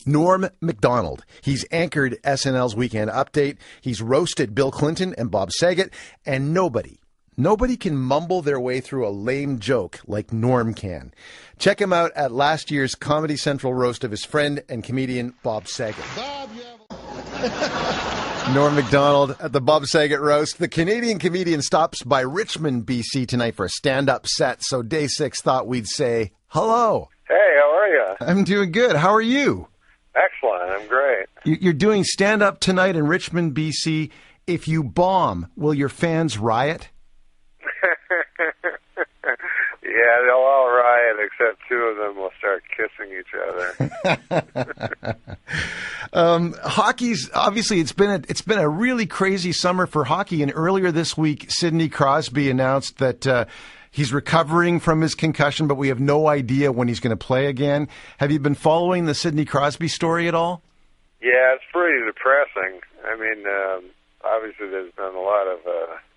Norm Macdonald. He's anchored SNL's Weekend Update. He's roasted Bill Clinton and Bob Saget, and nobody can mumble their way through a lame joke like Norm can. Check him out at last year's Comedy Central roast of his friend and comedian Bob Saget. Norm Macdonald at the Bob Saget roast. The Canadian comedian stops by Richmond, BC tonight for a stand-up set, so Day 6 thought we'd say hello. Hey, how are you? I'm doing good. How are you? Excellent. I'm great. You're doing stand-up tonight in Richmond, BC. If you bomb, will your fans riot? Yeah, they'll all riot, except two of them will start kissing each other. Hockey's obviously it's been a really crazy summer for hockey. And earlier this week, Sidney Crosby announced that he's recovering from his concussion, but we have no idea when he's going to play again. Have you been following the Sidney Crosby story at all? Yeah, it's pretty depressing. I mean, obviously there's been a lot of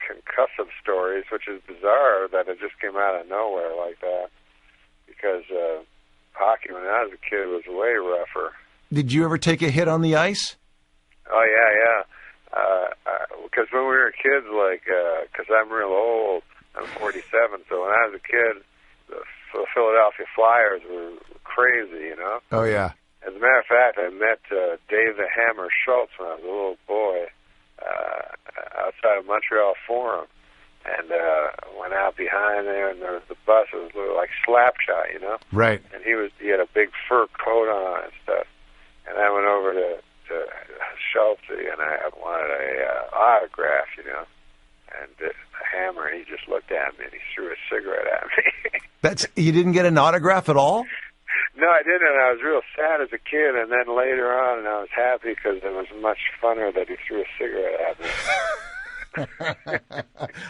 concussive stories, which is bizarre that it just came out of nowhere like that, because hockey when I was a kid was way rougher. Did you ever take a hit on the ice? Oh, yeah. Because when we were kids, because I'm real old, I'm 47, so when I was a kid, the Philadelphia Flyers were crazy, you know? Oh, yeah. As a matter of fact, I met Dave the Hammer Schultz when I was a little boy outside of Montreal Forum, and went out behind there, and there was the bus. It was like Slapshot, you know? Right. And he had a big fur coat on and stuff. And I went over to Schultz, and I wanted a autograph, you know? And the Hammer, he just looked at me, and he threw a cigarette at me. You didn't get an autograph at all? No, I didn't. I was real sad as a kid, and then later on, I was happy because it was much funner that he threw a cigarette at me.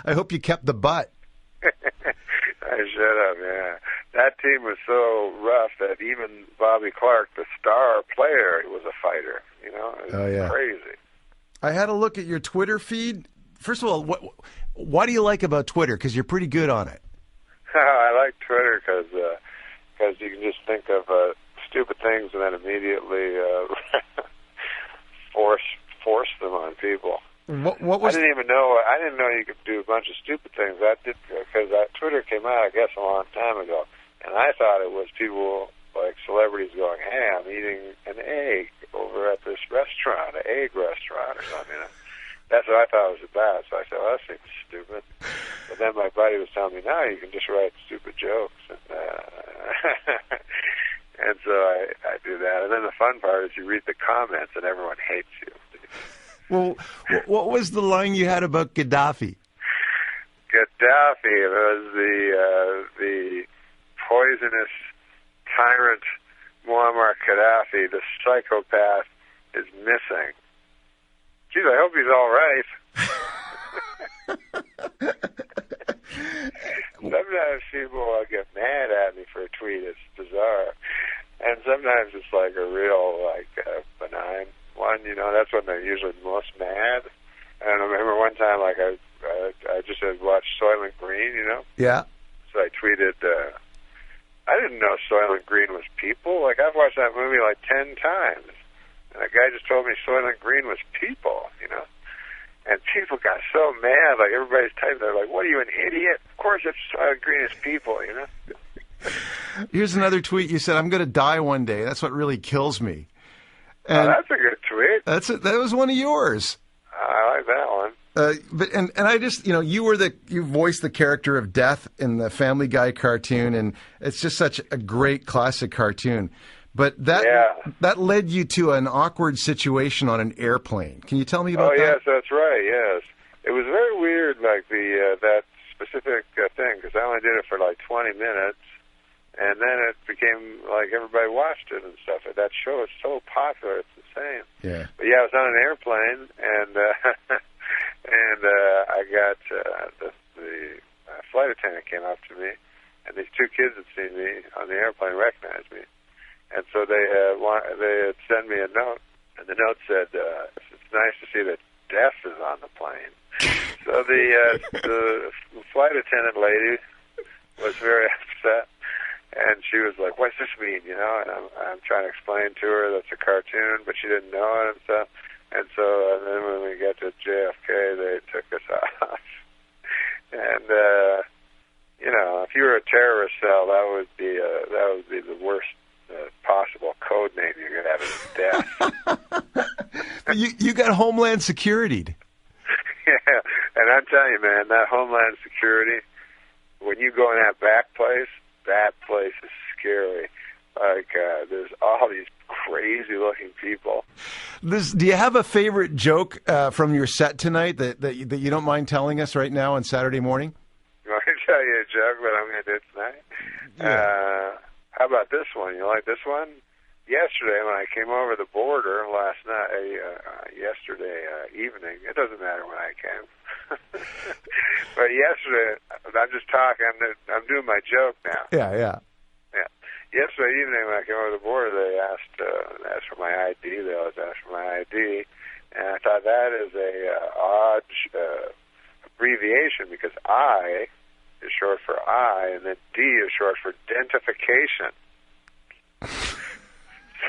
I hope you kept the butt. I should have, yeah. That team was so rough that even Bobby Clark, the star player, was a fighter. You know, it was crazy. I had a look at your Twitter feed. First of all, what do you like about Twitter? Because you're pretty good on it. I like Twitter because you can just think of stupid things and then immediately force them on people. What was? I didn't know you could do a bunch of stupid things. I did because Twitter came out, I guess, a long time ago, and I thought it was people like celebrities going, "Hey, I'm eating an egg over at this restaurant, an egg restaurant or something." You know? That's what I thought it was about. So I said, "Well, that seems stupid." But then my buddy was telling me, "No, you can just write stupid jokes," and and so I do that. And then the fun part is you read the comments, and everyone hates you. Well, what was the line you had about Gaddafi? Gaddafi was the poisonous tyrant Muammar Gaddafi, the psychopath, is missing. Geez, I hope he's all right. Sometimes people get mad at me for a tweet. It's bizarre. And sometimes it's like a real, benign one, you know. That's when they're usually most mad. And I remember one time, I just had watched Soylent Green, you know. Yeah. So I tweeted, I didn't know Soylent Green was people. I've watched that movie 10 times. And a guy just told me Soylent Green was people, you know. And people got so mad, everybody's typing, they're like, "What are you, an idiot? Of course it's Soylent Green is people, you know." Here's another tweet. You said, "I'm going to die one day. That's what really kills me." And that's a good tweet. That was one of yours. I like that one. But I just, you voiced the character of Death in the Family Guy cartoon, and it's just such a great classic cartoon. But that led you to an awkward situation on an airplane. Can you tell me about that? Oh, yes, that's right, yes. It was very weird, that specific thing, because I only did it for 20 minutes, and then it became everybody watched it and stuff. That show is so popular, it's insane. Yeah. But yeah, I was on an airplane, and I got the flight attendant came up to me, and these two kids had seen me on the airplane, recognized me. And so they had sent me a note, and the note said, "It's nice to see that Death is on the plane." So the flight attendant lady was very upset, And she was like, "What's this mean?" You know, and I'm trying to explain to her that's a cartoon, but she didn't know it and stuff. And so, and then when we got to JFK, they took us off. And you know, if you were a terrorist cell, that would be the worst possible code name you could have is death. You got Homeland Security. Yeah, and I'm telling you, man, that Homeland Security, when you go in that place is scary. Like, there's all these crazy-looking people. Do you have a favorite joke from your set tonight that you don't mind telling us right now on Saturday morning? You want me to tell you a joke that I'm going to do tonight? Yeah. How about this one? You like this one? Yesterday, when I came over the border last night, yesterday evening, it doesn't matter when I came. But yesterday, I'm just talking. I'm doing my joke now. Yeah. Yesterday evening, when I came over the border, they asked for my ID. They always ask for my ID, and I thought that is a odd abbreviation because I is short for I, and then D is short for identification.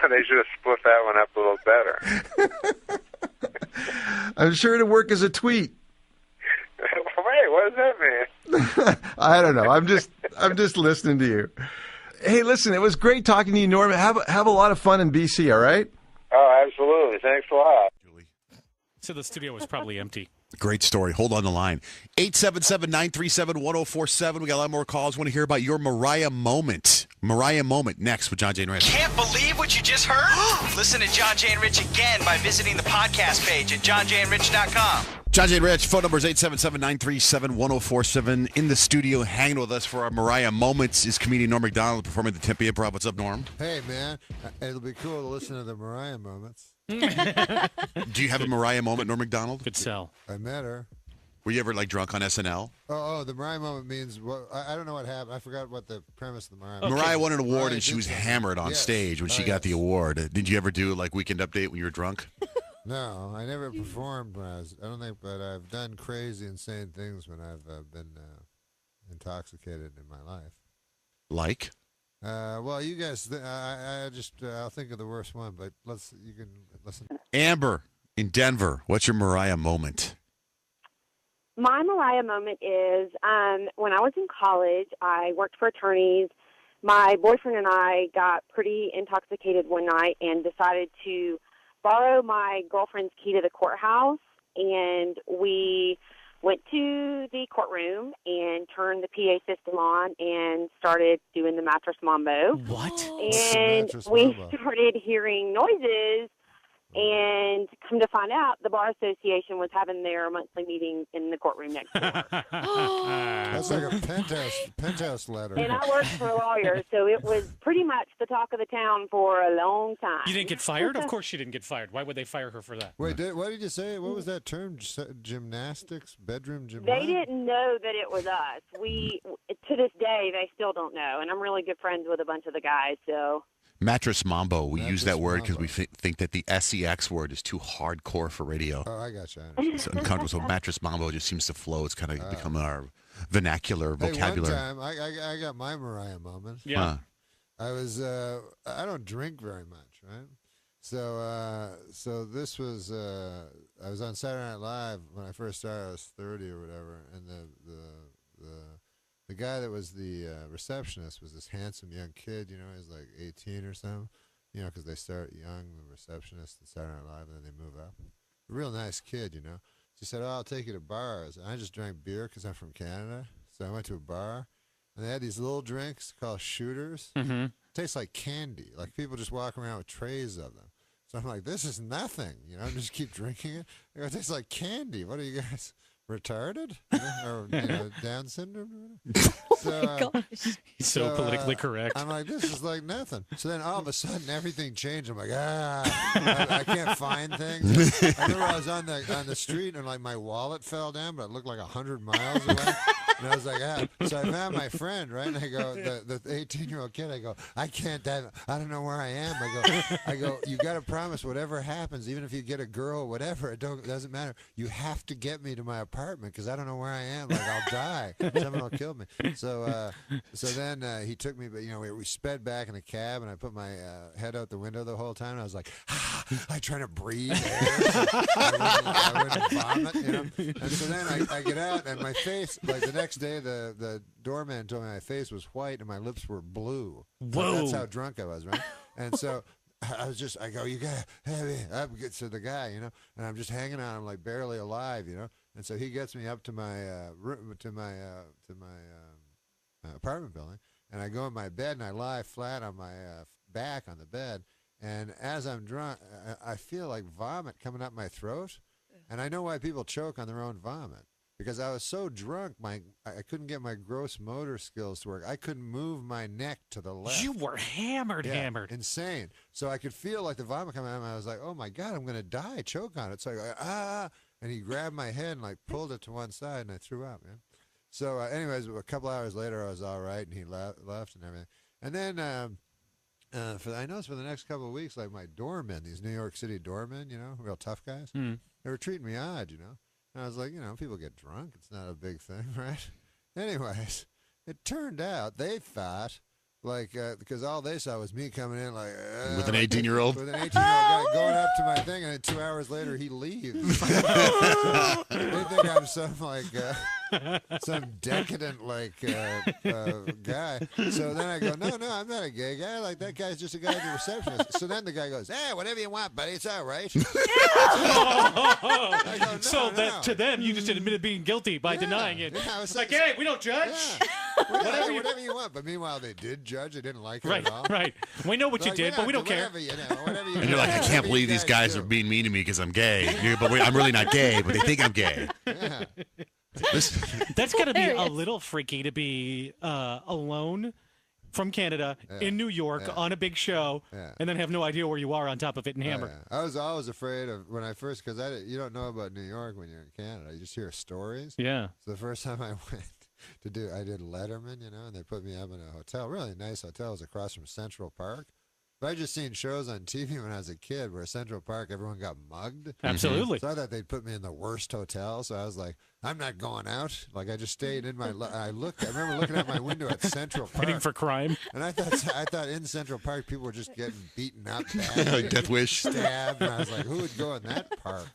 So they should have split that one up a little better. I'm sure it'll work as a tweet. Wait, what does that mean? I don't know. I'm just listening to you. Hey, listen, it was great talking to you, Norm. Have a lot of fun in BC, all right? Oh, absolutely. Thanks a lot. So the studio was probably empty. Great story. Hold on the line. 877-937-1047. We got a lot more calls. Want to hear about your Mariah moment. Mariah moment next with John Jay and Rich. Can't believe what you just heard? Listen to John Jay and Rich again by visiting the podcast page at johnjayandrich.com. John Jay and Rich, phone number is 877-937-1047. In the studio, hanging with us for our Mariah moments is comedian Norm Macdonald performing at the Tempe Improv. What's up, Norm? Hey, man. It'll be cool to listen to the Mariah moments. Do you have a Mariah moment, Norm Macdonald? Good sell. I met her. Were you ever, like, drunk on SNL? Oh, the Mariah moment means, well, I don't know what happened. I forgot what the premise of the Mariah moment. Mariah won an award, Mariah and she did was something. hammered on stage when she got the award. Did you ever do, like, Weekend Update when you were drunk? No, I never performed when I don't think, but I've done crazy, insane things when I've been intoxicated in my life. Like? Well, you guys, I'll think of the worst one, but you can listen. Amber in Denver, what's your Mariah moment? My Mariah moment is when I was in college, I worked for attorneys. My boyfriend and I got pretty intoxicated one night and decided to borrow my girlfriend's key to the courthouse, and we went to the courtroom and turned the PA system on and started doing the mattress mambo. What? And we started hearing noises, and come to find out, the Bar Association was having their monthly meeting in the courtroom next door. That's like a penthouse letter. And I worked for a lawyer, so it was pretty much the talk of the town for a long time. You didn't get fired? Of course she didn't get fired. Why would they fire her for that? Wait, what did you say? What was that term? Gymnastics? Bedroom gymnastics? They didn't know that it was us. To this day, they still don't know. And I'm really good friends with a bunch of the guys, so... Mattress mambo. We Mattress use that word because mambo. we think that the SEX word is too hardcore for radio. Oh, I got you. It's uncomfortable. So mattress mambo just seems to flow. It's kind of become our vernacular vocabulary. One time, I got my Mariah moment. Yeah. I was, I don't drink very much, right? So this was, I was on Saturday Night Live when I first started. I was 30 or whatever, and the guy that was the receptionist was this handsome young kid, you know, he was like 18 or something, you know, because they start young, the receptionist at Saturday Night Live, and then they move up. A real nice kid, you know. She said, I'll take you to bars. And I just drank beer because I'm from Canada. So I went to a bar, and they had these little drinks called shooters. Mm-hmm. Tastes like candy. Like people just walk around with trays of them. So I'm like, this is nothing, you know, just keep drinking it. They go, it tastes like candy. What are you guys... retarded? Or Down syndrome? So, He's so politically correct. I'm like, this is like nothing. So then all of a sudden everything changed. I'm like, I can't find things. I remember I was on the street and like my wallet fell down, but it looked like 100 miles away. And I was like, so I found my friend, right? And I go, the 18-year-old kid, I go, I can't dive. I don't know where I am. I go, you got to promise whatever happens, even if you get a girl, whatever, it doesn't matter. You have to get me to my apartment because I don't know where I am. Like, I'll die. Someone will kill me. So then he took me, but we sped back in a cab, and I put my head out the window the whole time. And I was like, I trying to breathe air. I wouldn't vomit, And so then I get out, and my face, like the next day, the doorman told me my face was white and my lips were blue. Whoa. That's how drunk I was, right? And so I go, you gotta have me up to the guy, and I'm just hanging on, I'm like barely alive, And so he gets me up to my room, to my apartment building, and I go in my bed and I lie flat on my back on the bed. And as I'm drunk, I feel like vomit coming up my throat. And I know why people choke on their own vomit. Because I was so drunk, I couldn't get my gross motor skills to work. I couldn't move my neck to the left. You were hammered. Insane. So I could feel like the vomit coming out, and I was like, oh, my God, I'm going to die. Choke on it. So I go, and he grabbed my head and, like, pulled it to one side, and I threw up, man. So anyways, a couple hours later, I was all right, and he left and everything. And then I noticed for the next couple of weeks, like my doormen, these New York City doormen, real tough guys, they were treating me odd, And I was like, people get drunk. It's not a big thing, right? Anyways, it turned out they thought, because all they saw was me coming in like... with an 18-year-old? With an 18-year-old guy going up to my thing, and then 2 hours later, he leaves. So they think I'm some decadent, guy. So then I go, no, I'm not a gay guy. Like, that guy's just a guy at the receptionist. So then the guy goes, whatever you want, buddy. It's all right. I go, no. To them, you just admitted being guilty by denying it. Yeah, it's like, hey, we don't judge. Yeah. Whatever you want. But meanwhile, they did judge. They didn't like it at all. Right. We know what you did, but we don't care. Whatever you And you're like, I can't believe these guys are being mean to me because I'm gay. But I'm really not gay, but they think I'm gay. Yeah. That's got to be a little freaky to be alone from Canada in New York on a big show and then have no idea where you are on top of it and hammered. I was always afraid of when I first, because you don't know about New York when you're in Canada. You just hear stories. Yeah. So the first time I went I did Letterman, and they put me up in a hotel, really nice hotel. It was across from Central Park. But I just seen shows on TV when I was a kid where Central Park, everyone got mugged. Absolutely. So I thought they'd put me in the worst hotel. So I was like, I'm not going out. Like, I just stayed in my. I remember looking out my window at Central Park. Waiting for crime. And I thought in Central Park people were just getting beaten up badly, Death Wish, stabbed. And I was like, who would go in that park?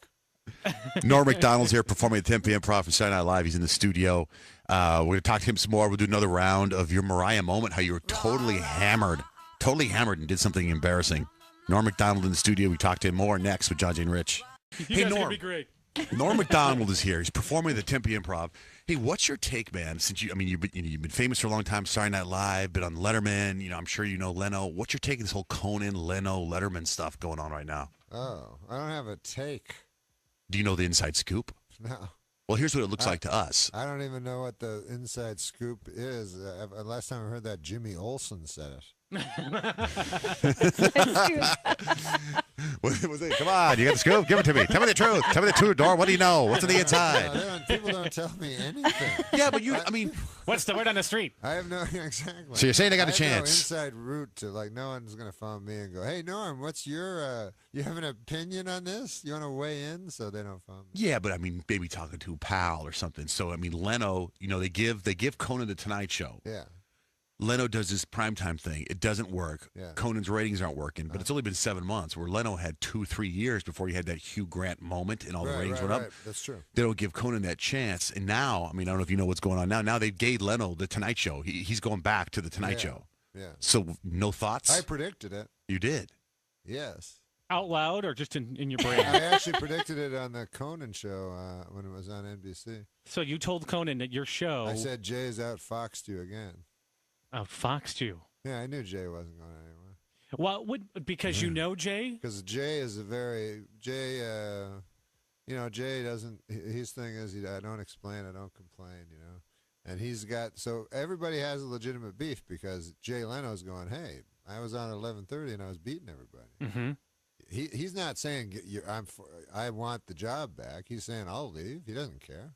Norm Macdonald's here performing at 10 p.m. Prof and Saturday Night Live. He's in the studio. We're going to talk to him some more. We'll do another round of your Mariah moment, how you were totally hammered and did something embarrassing. Norm Macdonald in the studio. We talk to him more next with John Jane Rich. Hey, Norm. Be great. Norm Macdonald is here. He's performing at the Tempe Improv. Hey, what's your take, man? Since you've been famous for a long time, Saturday Night Live, been on Letterman. I'm sure you know Leno. What's your take on this whole Conan, Leno, Letterman stuff going on right now? Oh, I don't have a take. Do you know the inside scoop? No. Well, here's what it looks like to us. I don't even know what the inside scoop is. Last time I heard that, Jimmy Olsen said it. What was it? Come on, you got the scoop? Give it to me. Tell me the truth. Tell me the truth, Dor. What do you know? What's on the inside? No, people don't tell me anything. Yeah, but what's the word on the street? I have no exactly. So you're saying I got a chance? No inside route to no one's gonna phone me and go, "Hey Norm, what's your? You have an opinion on this? You want to weigh in?" So they don't phone me. Yeah, but maybe talking to a pal or something. So Leno, they give Conan the Tonight Show. Yeah. Leno does this primetime thing. It doesn't work. Yeah. Conan's ratings aren't working, but it's only been 7 months, where Leno had 2-3 years before he had that Hugh Grant moment and all the ratings went up. Right. That's true. They don't give Conan that chance. And now, I don't know if you know what's going on now. Now they gave Leno the Tonight Show. He's going back to the Tonight Show. Yeah. So no thoughts? I predicted it. You did? Yes. Out loud or just in your brain? I actually predicted it on the Conan show when it was on NBC. So you told Conan that your show... I said, Jay's outfoxed you again. Outfoxed you? Yeah, I knew Jay wasn't going anywhere. Well, because you know Jay? Because Jay is Jay doesn't, his thing is, I don't explain, I don't complain, And he's got, so everybody has a legitimate beef because Jay Leno's going, hey, I was on at 11:30 and I was beating everybody. Mm-hmm. He's not saying I want the job back. He's saying I'll leave. He doesn't care.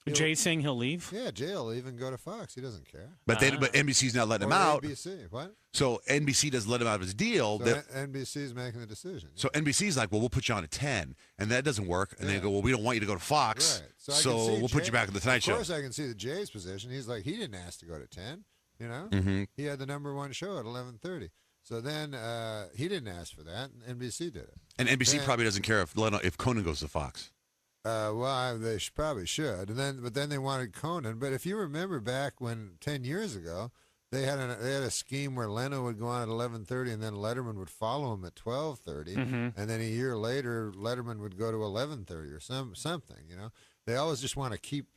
Jay saying he'll leave? Yeah, Jay will even go to Fox. He doesn't care. But but NBC's not letting him Or out. ABC. What? So NBC doesn't let him out of his deal. So NBC's making the decision. So NBC's like, well, we'll put you on at 10, and that doesn't work. And they go, well, we don't want you to go to Fox, Right. so we'll put you back in the Tonight Show. Of course, I can see the Jay's position. He's like, he didn't ask to go to 10. You know, he had the #1 show at 11:30. So then he didn't ask for that, and NBC did it. And NBC probably doesn't care if Conan goes to Fox. They probably should. But then they wanted Conan. But if you remember back when 10 years ago, they had a scheme where Leno would go on at 11:30, and then Letterman would follow him at 12:30, and then a year later Letterman would go to 11:30 or something. You know, they always just want to keep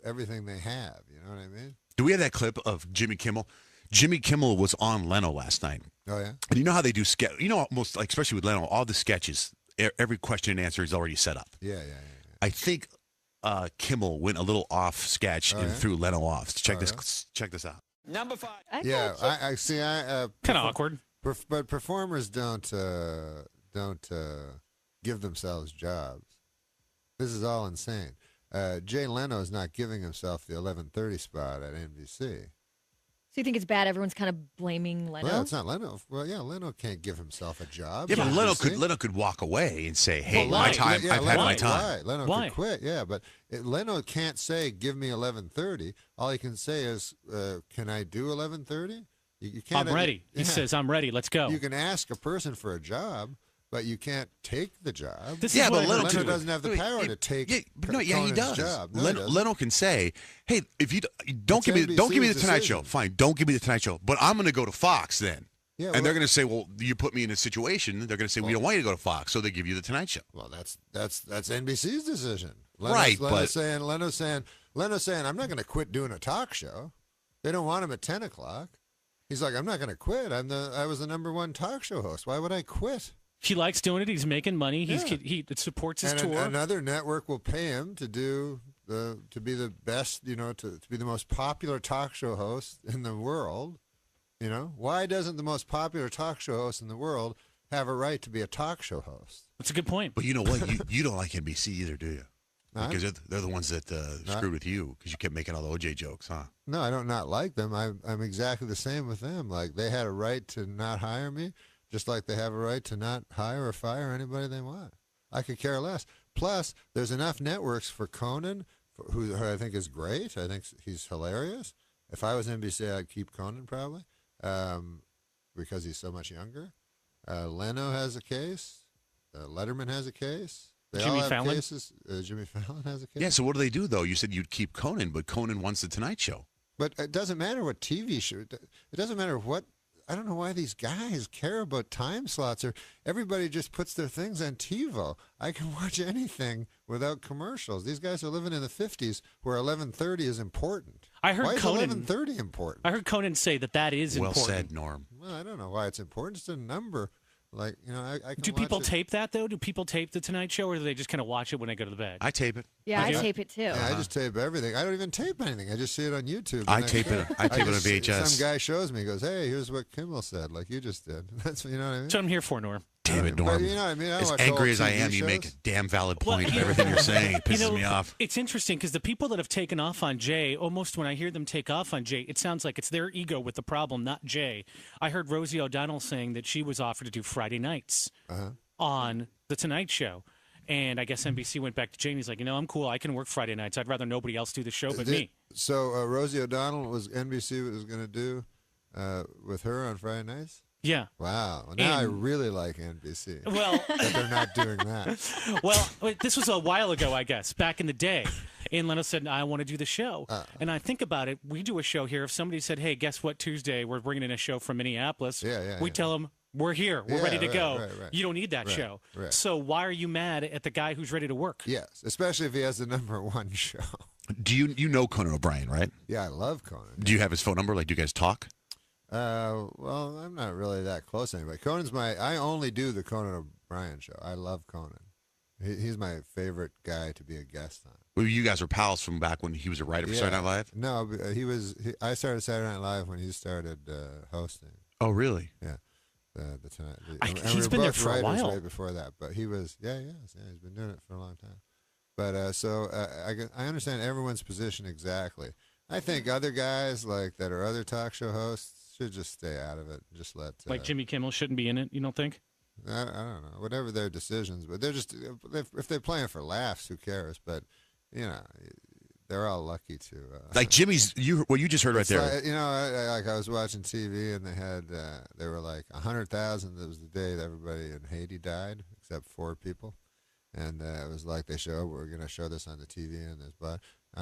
everything they have. You know what I mean? Do we have that clip of Jimmy Kimmel? Jimmy Kimmel was on Leno last night. Oh yeah. And you know how they do sketch? You know, almost like especially with Leno, all the sketches, every question and answer is already set up. Yeah. I think Kimmel went a little off sketch and threw Leno off. Check this out. Number 5. I see. Kind of awkward. But performers don't give themselves jobs. This is all insane. Jay Leno is not giving himself the 11:30 spot at NBC. So you think it's bad? Everyone's kind of blaming Leno. Well, it's not Leno. Well, yeah, Leno can't give himself a job. Yeah, but obviously. Leno could walk away and say, "Hey, Well, my time. Yeah, I've had my time." Right. Leno could quit. Yeah, but Leno can't say, "Give me 11:30." All he can say is, "Can I do 11:30?" You can't. I'm ready. He says, "I'm ready. Let's go." You can ask a person for a job, but you can't take the job. This Yeah, is but what Leno Leno doesn't have the power to take. Yeah, he does. Job. No, he doesn't. Leno can say, "Hey, if you don't give me the NBC's Tonight Show, decision. fine, don't give me the Tonight Show, but I'm going to go to Fox then." Yeah, And they're going to say, "Well, you put me in a situation." They're going to say, "We don't want you to go to Fox," so they give you the Tonight Show. Well, that's NBC's decision. Right, Leno's saying, "I'm not going to quit doing a talk show." They don't want him at 10 o'clock. He's like, "I'm not going to quit. I was the #1 talk show host. Why would I quit?" He likes doing it. He's making money. He supports his tour. Another network will pay him to be the best, to be the most popular talk show host in the world. You know, why doesn't the most popular talk show host in the world have a right to be a talk show host? That's a good point. But you know what? You don't like NBC either, do you? Because they're the ones that screwed with you because you kept making all the OJ jokes, huh? No, I don't not like them. I'm exactly the same with them. Like, they had a right to not hire me, just like they have a right to not hire or fire anybody they want. I could care less. Plus, there's enough networks for Conan, who I think is great. I think he's hilarious. If I was NBC, I'd keep Conan probably, because he's so much younger. Leno has a case. Letterman has a case. They Jimmy all have Fallon? cases. Jimmy Fallon has a case. Yeah, so what do they do, though? You said you'd keep Conan, but Conan wants the Tonight Show. But it doesn't matter what TV show. It doesn't matter what. I don't know why these guys care about time slots, or everybody just puts their things on TiVo. I can watch anything without commercials. These guys are living in the 50s where 11:30 is important. I heard why is Conan 11:30 important? I heard Conan say that is Well important. said, Norm. Well, I don't know why it's important. It's a number. Like, I can Do watch people it. tape that, though? Do people tape the Tonight Show, or do they just kind of watch it when they go to the bed? I tape it. Yeah, I Okay. tape it too. Yeah, I just tape everything. I don't even tape anything. I just see it on YouTube. I and tape it. I tape it on just- VHS. Some guy shows me, goes, "Hey, here's what Kimmel said," like you just did. That's what I mean. That's what I'm here for, Norm. Damn it, But Norm. you know what I mean? I As watch angry old as I TV am, you make a shows. damn valid Well, point. Everything you're saying it pisses me off. It's interesting because the people that have taken off on Jay, almost when I hear them take off on Jay, it sounds like it's their ego with the problem, not Jay. I heard Rosie O'Donnell saying that she was offered to do Friday nights on The Tonight Show. And I guess NBC went back to Jay and he's like, I'm cool. I can work Friday nights. I'd rather nobody else do the show but me. So Rosie O'Donnell was NBC was going to do with her on Friday nights? Yeah. Wow. Well, now I really like NBC. Well, that they're not doing that. well, this was a while ago, I guess, back in the day. And Leno said, I want to do the show. And I think about it. We do a show here. If somebody said, hey, guess what, Tuesday, we're bringing in a show from Minneapolis. We tell them, we're here. We're ready to go. Right. You don't need that show. Right. So why are you mad at the guy who's ready to work? Yes, especially if he has the #1 show. Do you know Conan O'Brien, right? Yeah, I love Conan. Do you have his phone number? Like, do you guys talk? Well, I'm not really that close to anybody. I only do the Conan O'Brien show. I love Conan. He's my favorite guy to be a guest on. Well, you guys were pals from back when he was a writer for Saturday Night Live? No, I started Saturday Night Live when he started hosting. Oh, really? Yeah. The Tonight. He's been there for a while. Right before that, but he was. Yeah, he's been doing it for a long time. But I understand everyone's position exactly. I think other guys that are other talk show hosts should just stay out of it. Just let Like Jimmy Kimmel shouldn't be in it. You don't think? I don't know, whatever their decisions, but they're just if they're playing for laughs, who cares? But they're all lucky to like Jimmy's. What you just heard right there. I was watching TV and they were like 100,000. That was the day that everybody in Haiti died except 4 people, and it was like we're going to show this on the TV and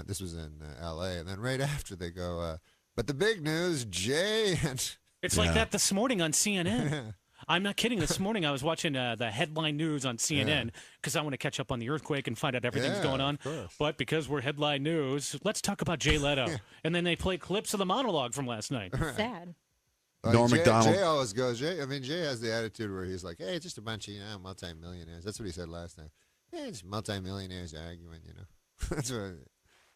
this was in L.A. and then right after they go, but the big news, Jay and it's like that this morning on CNN. I'm not kidding. This morning I was watching the headline news on CNN because I want to catch up on the earthquake and find out everything's going on. But because we're headline news, let's talk about Jay Leto. And then they play clips of the monologue from last night. Sad. Norm Macdonald. Jay always goes. Jay has the attitude where he's like, "Hey, it's just a bunch of multimillionaires." That's what he said last time. Hey, it's multimillionaires arguing. That's what.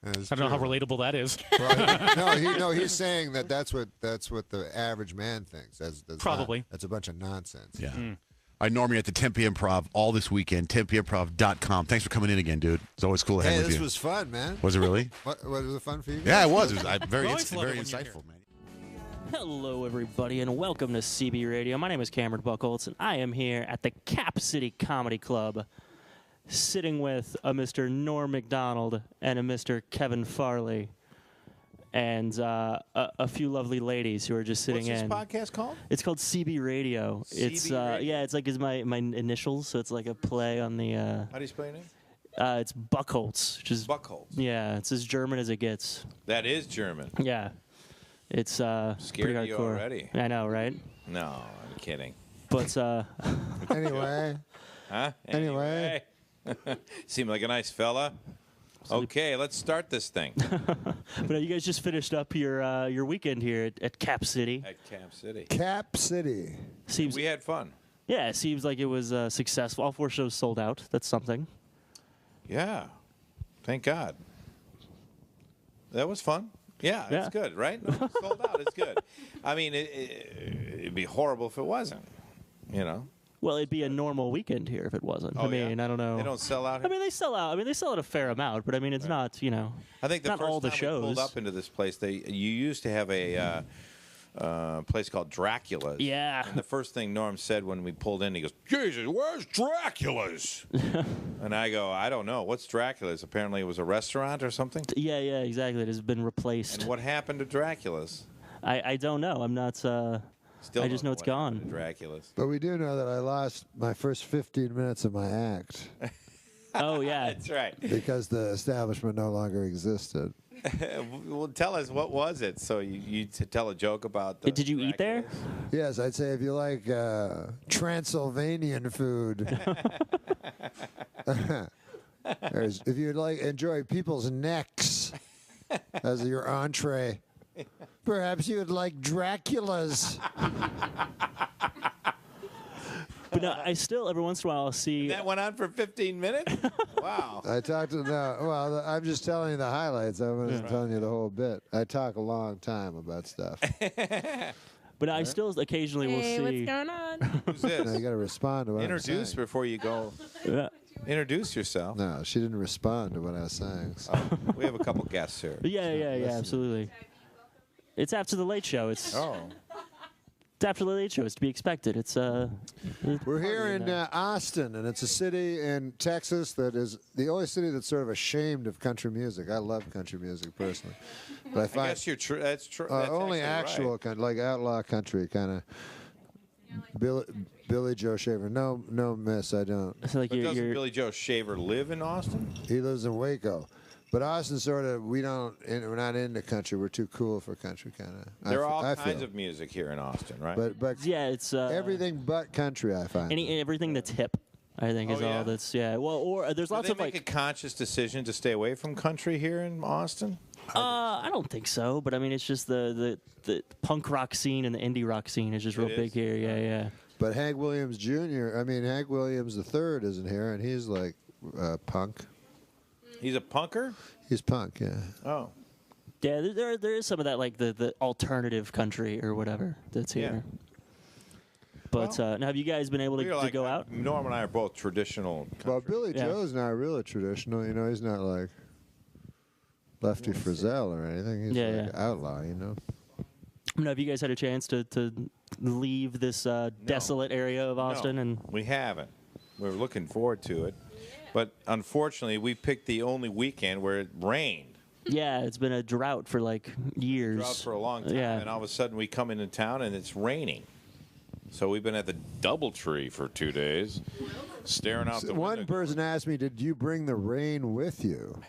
I don't know how relatable that is. Well, he's saying that's what the average man thinks. That's Probably. That's a bunch of nonsense. Yeah. All right, Norm, you're at the Tempe Improv all this weekend. TempeImprov.com. Thanks for coming in again, dude. It's always cool to hang with you. This was fun, man. Was it really? Was it fun for you guys? Yeah, it was. It was very always love it very when you're insightful, man. Hello, everybody, and welcome to CB Radio. My name is Cameron Buchholz, and I am here at the Cap City Comedy Club, sitting with a Mr. Norm Macdonald and a Mr. Kevin Farley, and a few lovely ladies who are just sitting in. What's this podcast called? It's called CB Radio. It's Radio? it's like my initials, so it's like a play on the. How do you spell your name? It's Buchholz, which is Buchholz. Yeah, it's as German as it gets. That is German. Yeah, it's pretty Scared you hardcore. already. I know, right? No, I'm kidding. But Anyway. Huh? Anyway. Seem like a nice fella. Okay, let's start this thing. But you guys just finished up your weekend here at Cap City. At Cap City. Cap City. Seems We had fun. Yeah, it seems like it was successful. All 4 shows sold out. That's something. Yeah. Thank God. That was fun. Yeah, it's good, right? No, it's sold out. It's good. I mean, it'd be horrible if it wasn't, Well, it'd be a normal weekend here if it wasn't. Oh, I mean, yeah? I don't know. They don't sell out I here? mean, they sell out. I mean, they sell out a fair amount, but I mean, it's not, I think the not first all the time shows. we pulled up into this place, you used to have a place called Dracula's. Yeah. And the first thing Norm said when we pulled in, he goes, "Jesus, where's Dracula's?" And I go, "I don't know. What's Dracula's?" Apparently it was a restaurant or something. Yeah, exactly. It has been replaced. And what happened to Dracula's? I don't know. I'm not. Still I just know it's what happened gone. to Dracula's. But we do know that I lost my first 15 minutes of my act Oh yeah. That's right. because the establishment no longer existed. Well, tell us, what was it? So you to tell a joke about the Did you eat there? Dracula's? Yes, I'd say if you like Transylvanian food, if you'd enjoy people's necks as your entree, perhaps you would like Dracula's. But no, I still every once in a while I'll see. That went on for 15 minutes? Wow. I talked to I'm just telling you the highlights. I wasn't telling you the whole bit. I talk a long time about stuff. But I still occasionally will see. What's going on? Who's this? Now you got to respond to what I'm Introduce saying. before you go. Yeah. Introduce yourself. No, she didn't respond to what I was saying. So. We have a couple guests here. Yeah, absolutely. It's after the late show. It's after the late show. It's to be expected. It's We're here in Austin, and it's a city in Texas that is the only city that's sort of ashamed of country music. I love country music personally, but I I find guess you're true. That's true. only actual Right. like outlaw country kind of. Billy Joe Shaver. No, miss, I don't. it's like But doesn't you're Billy Joe Shaver live in Austin? He lives in Waco. But Austin sort of, we're not into country. We're too cool for country, kind of. There are all kinds of music here in Austin, right? But yeah, it's everything but country, I find. everything that's hip. I think is Oh, yeah? all that's Well, or there's Do lots they of make a conscious decision to stay away from country here in Austin? I don't think so, but I mean it's just the punk rock scene and the indie rock scene is just real big here. Yeah. But Hank Williams Jr., Hank Williams III isn't here, and he's like punk. He's a punker? He's punk, yeah. Oh. Yeah, there is some of that, like the alternative country or whatever that's here. But now, have you guys been able to go out? Norm and I are both traditional. Well, Billy Yeah. Joe's not really traditional. You know, he's not like Lefty Frizzell or anything. He's Yeah, like an outlaw, you know. Now, have you guys had a chance to leave this desolate area of Austin? No, And we haven't. We're looking forward to it. But unfortunately, we picked the only weekend where it rained. yeah, it's been a drought for like years. Drought for a long time, Yeah. and all of a sudden we come into town and it's raining. So we've been at the DoubleTree for 2 days, staring out the One window. person asked me, "Did you bring the rain with you?"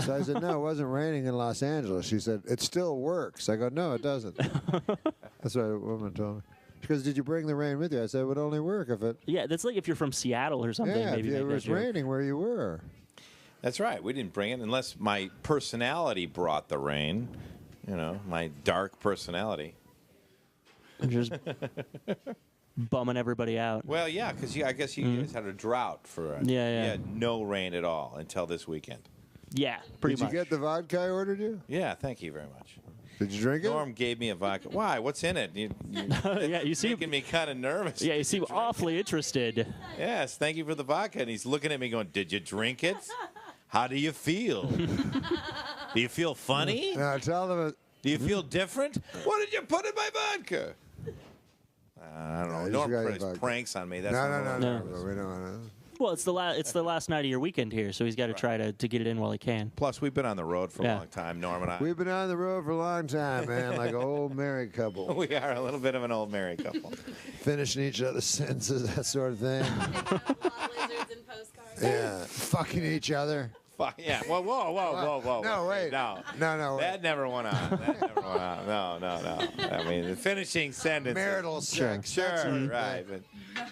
So I said, "No, it wasn't raining in Los Angeles." She said, "It still works." I go, "No, it doesn't." That's what a woman told me. She goes, "Did you bring the rain with you?" I said, "It would only work if it." Yeah, that's like if you're from Seattle or something. Yeah, maybe if make it that was joke. raining where you were. That's right. We didn't bring it unless my personality brought the rain. You know, my dark personality. Just bumming everybody out. Well, yeah, because I guess you guys had a drought for Yeah, yeah. You had no rain at all until this weekend. Yeah, pretty Did much. you get the vodka I ordered you? Yeah, thank you very much. Did you drink it? Norm gave me a vodka. Why? What's in it? Yeah, you seem making me kind of nervous. Yeah, you seem awfully interested. Yes, thank you for the vodka. And he's looking at me going, "Did you drink it? How do you feel? Do you feel funny? No, tell them. Do you feel different? What did you put in my vodka?" I don't know. you Norm forgot your plays vodka. pranks on me. That's No, not no, what- no, no. We don't want to. Well, it's the last night of your weekend here, so he's got to try to get it in while he can. Plus, we've been on the road for a Yeah. long time, Norm and I. We've been on the road for a long time, man, like an old married couple. We are a little bit of an old married couple. Finishing each other's sentences, that sort of thing. Lizards and postcards. Yeah, fucking each other. Fuck yeah! Whoa! No, wait. No, No, wait. that never went on. That never went on. No. I mean, the finishing sentence. Marital sex. that sort Sure, of right, thing.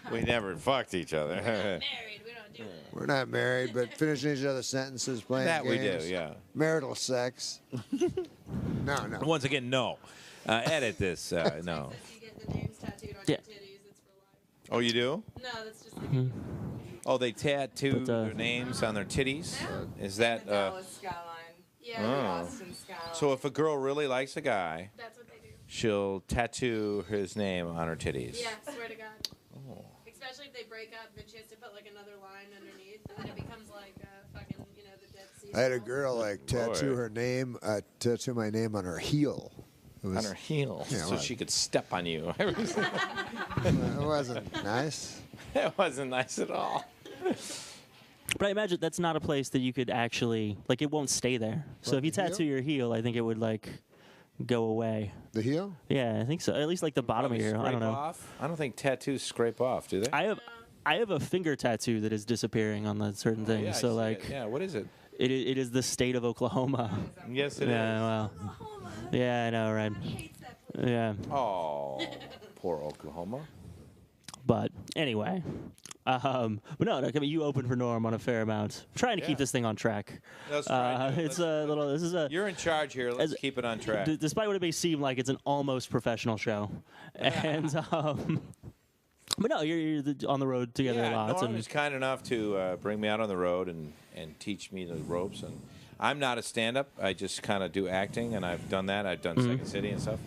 but we never fucked each other. Married, we don't do that. We're not married, but finishing each other's sentences, playing That we games. do, yeah. Marital sex. No. Once again, no. Edit this. No. If you get the names tattooed on Yeah. your titties, it's for life. Oh, you do? No, that's just like Oh, they tattoo But, their names on their titties. Is that? Dallas skyline. Yeah, the Austin skyline. So if a girl really likes a guy, That's what they do. she'll tattoo his name on her titties. Yeah, swear to God. Especially if they break up, then she has to put like another line underneath, and then it becomes like fucking, the Dead Sea. I had a Scrolls. girl tattoo Boy. her name, tattoo my name on her heel. It was, On her heel, Yeah, so what? she could step on you. It wasn't nice. That wasn't nice at all. But I imagine that's not a place that you could actually it won't stay there. So What, if you the heel? tattoo your heel, I think it would go away. The heel? Yeah, I think so. At least like the bottom of your. I Scrape don't know. Off? I don't think tattoos scrape off, do they? I have a finger tattoo that is disappearing on the certain thing. Yeah, I so see like it. Yeah, what is it? it is the state of Oklahoma. Yes, it is. Yeah, well. Yeah, I know, right? Yeah, Oh, poor Oklahoma. but anyway. But no, I mean, you opened for Norm on a fair amount. I'm trying to keep Yeah. this thing on track. Let's try to. It's a little. This is a. You're in charge here. Let's As- keep it on track. Despite what it may seem like, it's an almost professional show, and but no, you're on the road together a Yeah, lot. Norm And is kind enough to bring me out on the road and teach me the ropes. And I'm not a stand-up. I just kind of do acting, and I've done that. I've done Second City and stuff.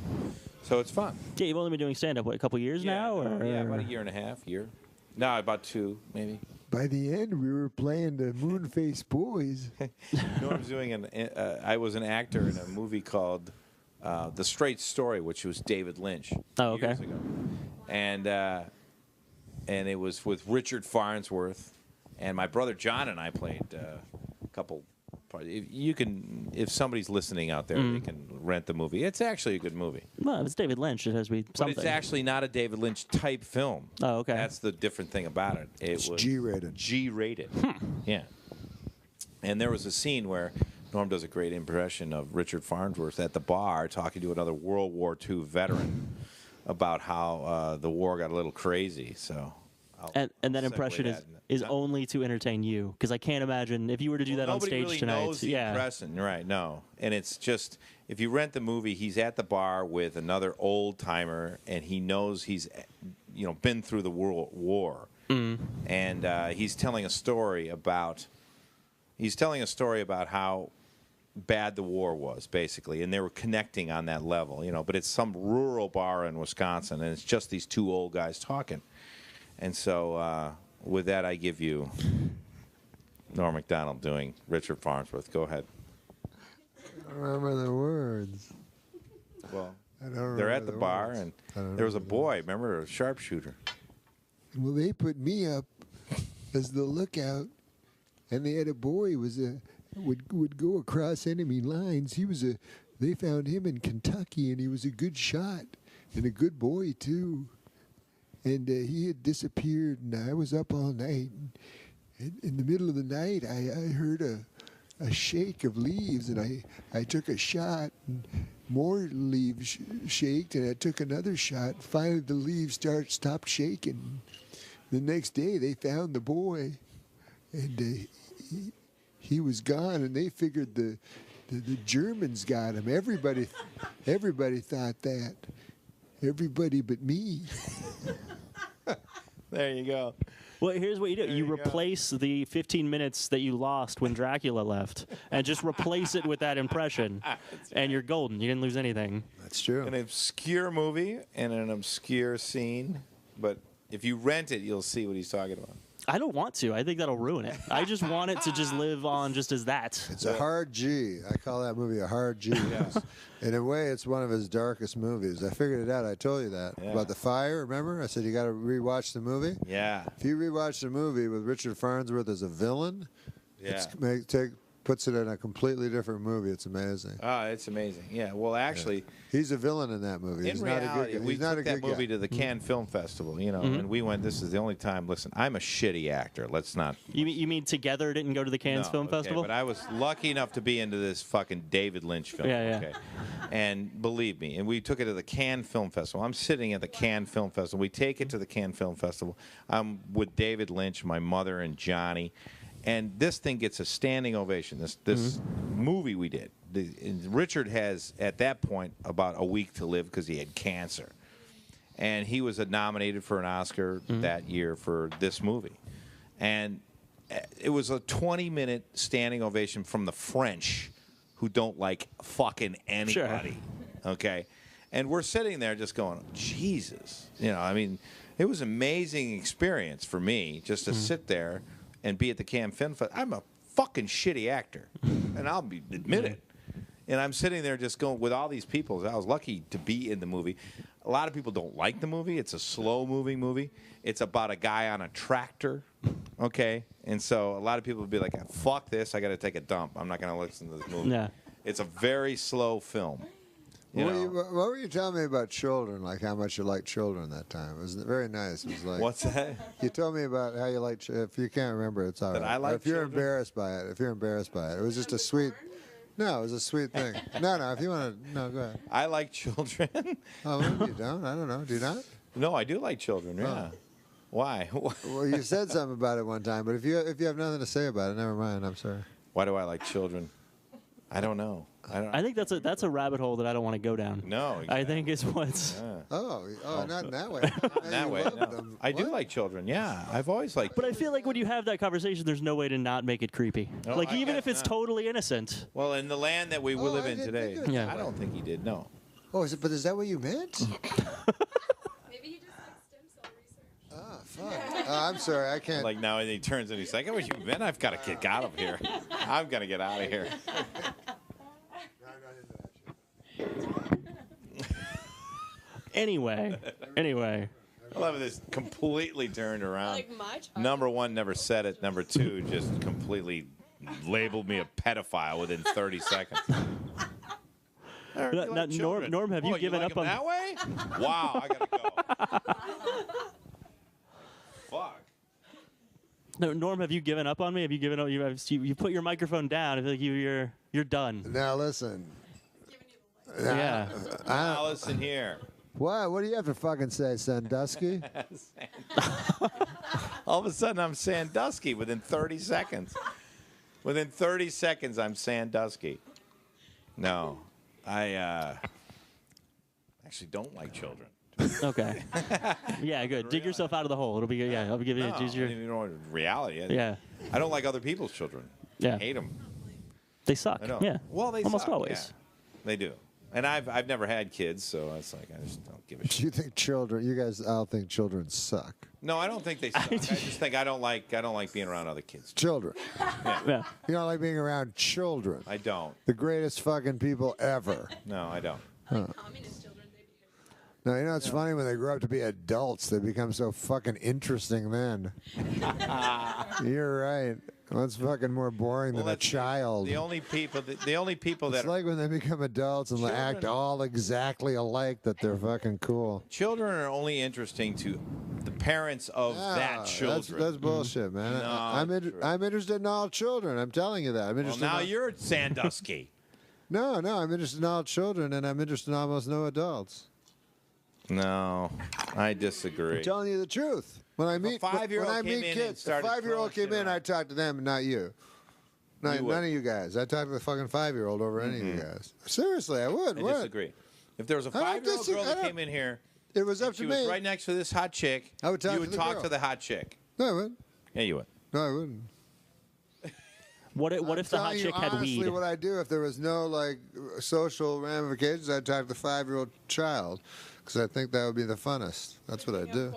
So it's fun. yeah, you've only been doing stand up a couple years now, or Yeah, about a year and a half. No, about 2, maybe. By the end, we were playing the Moonface Boys. Norm's doing I was an actor in a movie called The Straight Story, which was David Lynch. Oh, okay. Years ago. And it was with Richard Farnsworth, and my brother John and I played a couple. If somebody's listening out there, they can rent the movie. It's actually a good movie. Well, if it's David Lynch, it has to be But something. it's actually not a David Lynch type film. Oh, okay. That's the different thing about it. It's was G-rated. G-rated. Yeah. And there was a scene where Norm does a great impression of Richard Farnsworth at the bar talking to another World War II veteran about how the war got a little crazy. So, and that segue impression that. is only to entertain you, because I can't imagine if you were to do that on Nobody stage really tonight. knows the Yeah, impression, right? No, and it's just if you rent the movie, he's at the bar with another old timer, and he knows he's, been through the World War, and he's telling a story about how bad the war was, basically, and they were connecting on that level, but it's some rural bar in Wisconsin, and it's just these two old guys talking. And so with that, I give you Norm Macdonald doing Richard Farnsworth. Go ahead. I don't remember the words. Well, I don't they're remember at the bar, words. and there was a boy, remember, a sharpshooter. Well, they put me up as the lookout, and they had a boy would go across enemy lines. They found him in Kentucky, and he was a good shot and a good boy too. And he had disappeared, and I was up all night. And in the middle of the night, I heard a shake of leaves, and I took a shot, and more leaves shaked, and I took another shot. Finally, the leaves stopped shaking. The next day, they found the boy, and he was gone, and they figured the Germans got him. Everybody thought that. Everybody but me. There you go. Well, here's what you do. You replace the 15 minutes that you lost when Dracula left, and just replace it with that impression, and you're golden. You didn't lose anything. That's true. An obscure movie and an obscure scene, but if you rent it, you'll see what he's talking about. I don't want to. I think that'll ruin it. I just want it to just live on just as that. It's a hard G. I call that movie a hard G. Yeah. In a way, it's one of his darkest movies. I figured it out. I told you that. Yeah. About the fire, remember? I said you got to rewatch the movie. Yeah. If you rewatch the movie with Richard Farnsworth as a villain, puts it in a completely different movie. It's amazing. Oh, it's amazing. Yeah. Well, actually, he's a villain in that movie. In reality, we took that movie to the Cannes Film Festival, and we went. This is the only time. Listen, I'm a shitty actor. Let's not. You mean Together didn't go to the Cannes Film Festival? But I was lucky enough to be into this fucking David Lynch film. Yeah. Okay. And believe me, and we took it to the Cannes Film Festival. I'm sitting at the Cannes Film Festival. We take it to the Cannes Film Festival. I'm with David Lynch, my mother, and Johnny. And this thing gets a standing ovation. This movie we did. Richard has, at that point, about a week to live because he had cancer. And he was nominated for an Oscar that year for this movie. And it was a 20-minute standing ovation from the French, who don't like fucking anybody. Sure. Okay? And we're sitting there just going, Jesus. It was an amazing experience for me just to sit there and be at the Cannes Film Festival. I'm a fucking shitty actor, and I'll admit it. And I'm sitting there just going with all these people. I was lucky to be in the movie. A lot of people don't like the movie. It's a slow-moving movie. It's about a guy on a tractor, okay? And so a lot of people would be like, fuck this. I got to take a dump. I'm not going to listen to this movie. Yeah. It's a very slow film. What were you telling me about children, like how much you liked children that time? It was very nice. It was like, what's that? You told me about how you liked. If you can't remember, it's all right. I like if you're children? embarrassed by it, it was just a sweet. No, it was a sweet thing. No, if you want to, no, go ahead. I like children. Oh, maybe you don't. I don't know. Do you not? No, I do like children. Yeah. Oh. Why? Well, you said something about it one time, but if you have nothing to say about it, never mind. I'm sorry. Why do I like children? I don't know. I think that's a rabbit hole that I don't want to go down. No, exactly. I think it's what's. Yeah. Oh, not in that way. That way. No. I do like children. Yeah, I've always liked. But I feel like when you have that conversation, there's no way to not make it creepy. No, like I even guess if it's not. totally innocent. Well, in the land that we live I in didn't today, think of it Yeah. I don't think he did. No. Oh, is that what you meant? Maybe he just likes stem cell research. Oh, fuck. I'm sorry. I can't. Like now, he turns and he's like, "Oh, you been? I've got to get out of here. I'm gonna get out of here." Anyway. I love this completely turned around. Like my child. Number one, never said it. Number two, just completely labeled me a pedophile within 30 seconds. Norm, have you given like up on that way? Wow, I gotta go. Fuck. No, Norm, have you given up on me? Have you given up? You put your microphone down. I feel like you're done. Now listen. Yeah. Now listen here. What? What do you have to fucking say, Sandusky? All of a sudden, I'm Sandusky within 30 seconds. Within 30 seconds, I'm Sandusky. No, I actually don't like children. Okay. Yeah, good. Dig yourself out of the hole. It'll be good. Yeah, I'll give you a easier. You know, reality. Yeah. I don't like other people's children. Yeah. I hate them. They suck. I know. Yeah. Well, they almost suck, always. yeah. They do. And I've never had kids, so it's like I just don't give a shit. Do you think children? You guys all think children suck? No, I don't think they suck. I just think I don't like being around other kids. Children. Yeah. You don't like being around children. I don't. The greatest fucking people ever. No, I don't. Communist children, they behave. No, you know it's funny when they grow up to be adults, they become so fucking interesting then. You're right. That's fucking more boring than a child. The only people that It's like when they become adults and they act all exactly alike that they're fucking cool. children are only interesting to the parents of that children. That's bullshit, man. No, I'm interested in all children. I'm telling you that. I'm well, interested. now in all... you're Sandusky. No, I'm interested in all children, and I'm interested in almost no adults. No, I disagree. I'm telling you the truth. When I meet five-year-old when I came meet in and kids, a started 5-year-old throwing came shit in, around. I talk to them, and not you. None of you guys. I talk to the fucking 5-year-old over any of you guys. Seriously, I would. I What? disagree. If there was a I don't 5-year-old girl disagree. that came in here, It was up she to was me. right next to this hot chick, I would talk you to would the talk girl. to the hot chick. No, I wouldn't. Yeah, you would. No, I wouldn't. What if the hot Telling you chick had honestly weed? what I do if there was no like social ramifications, I'd talk to the 5-year-old child because I think that would be the funnest. That's what I do.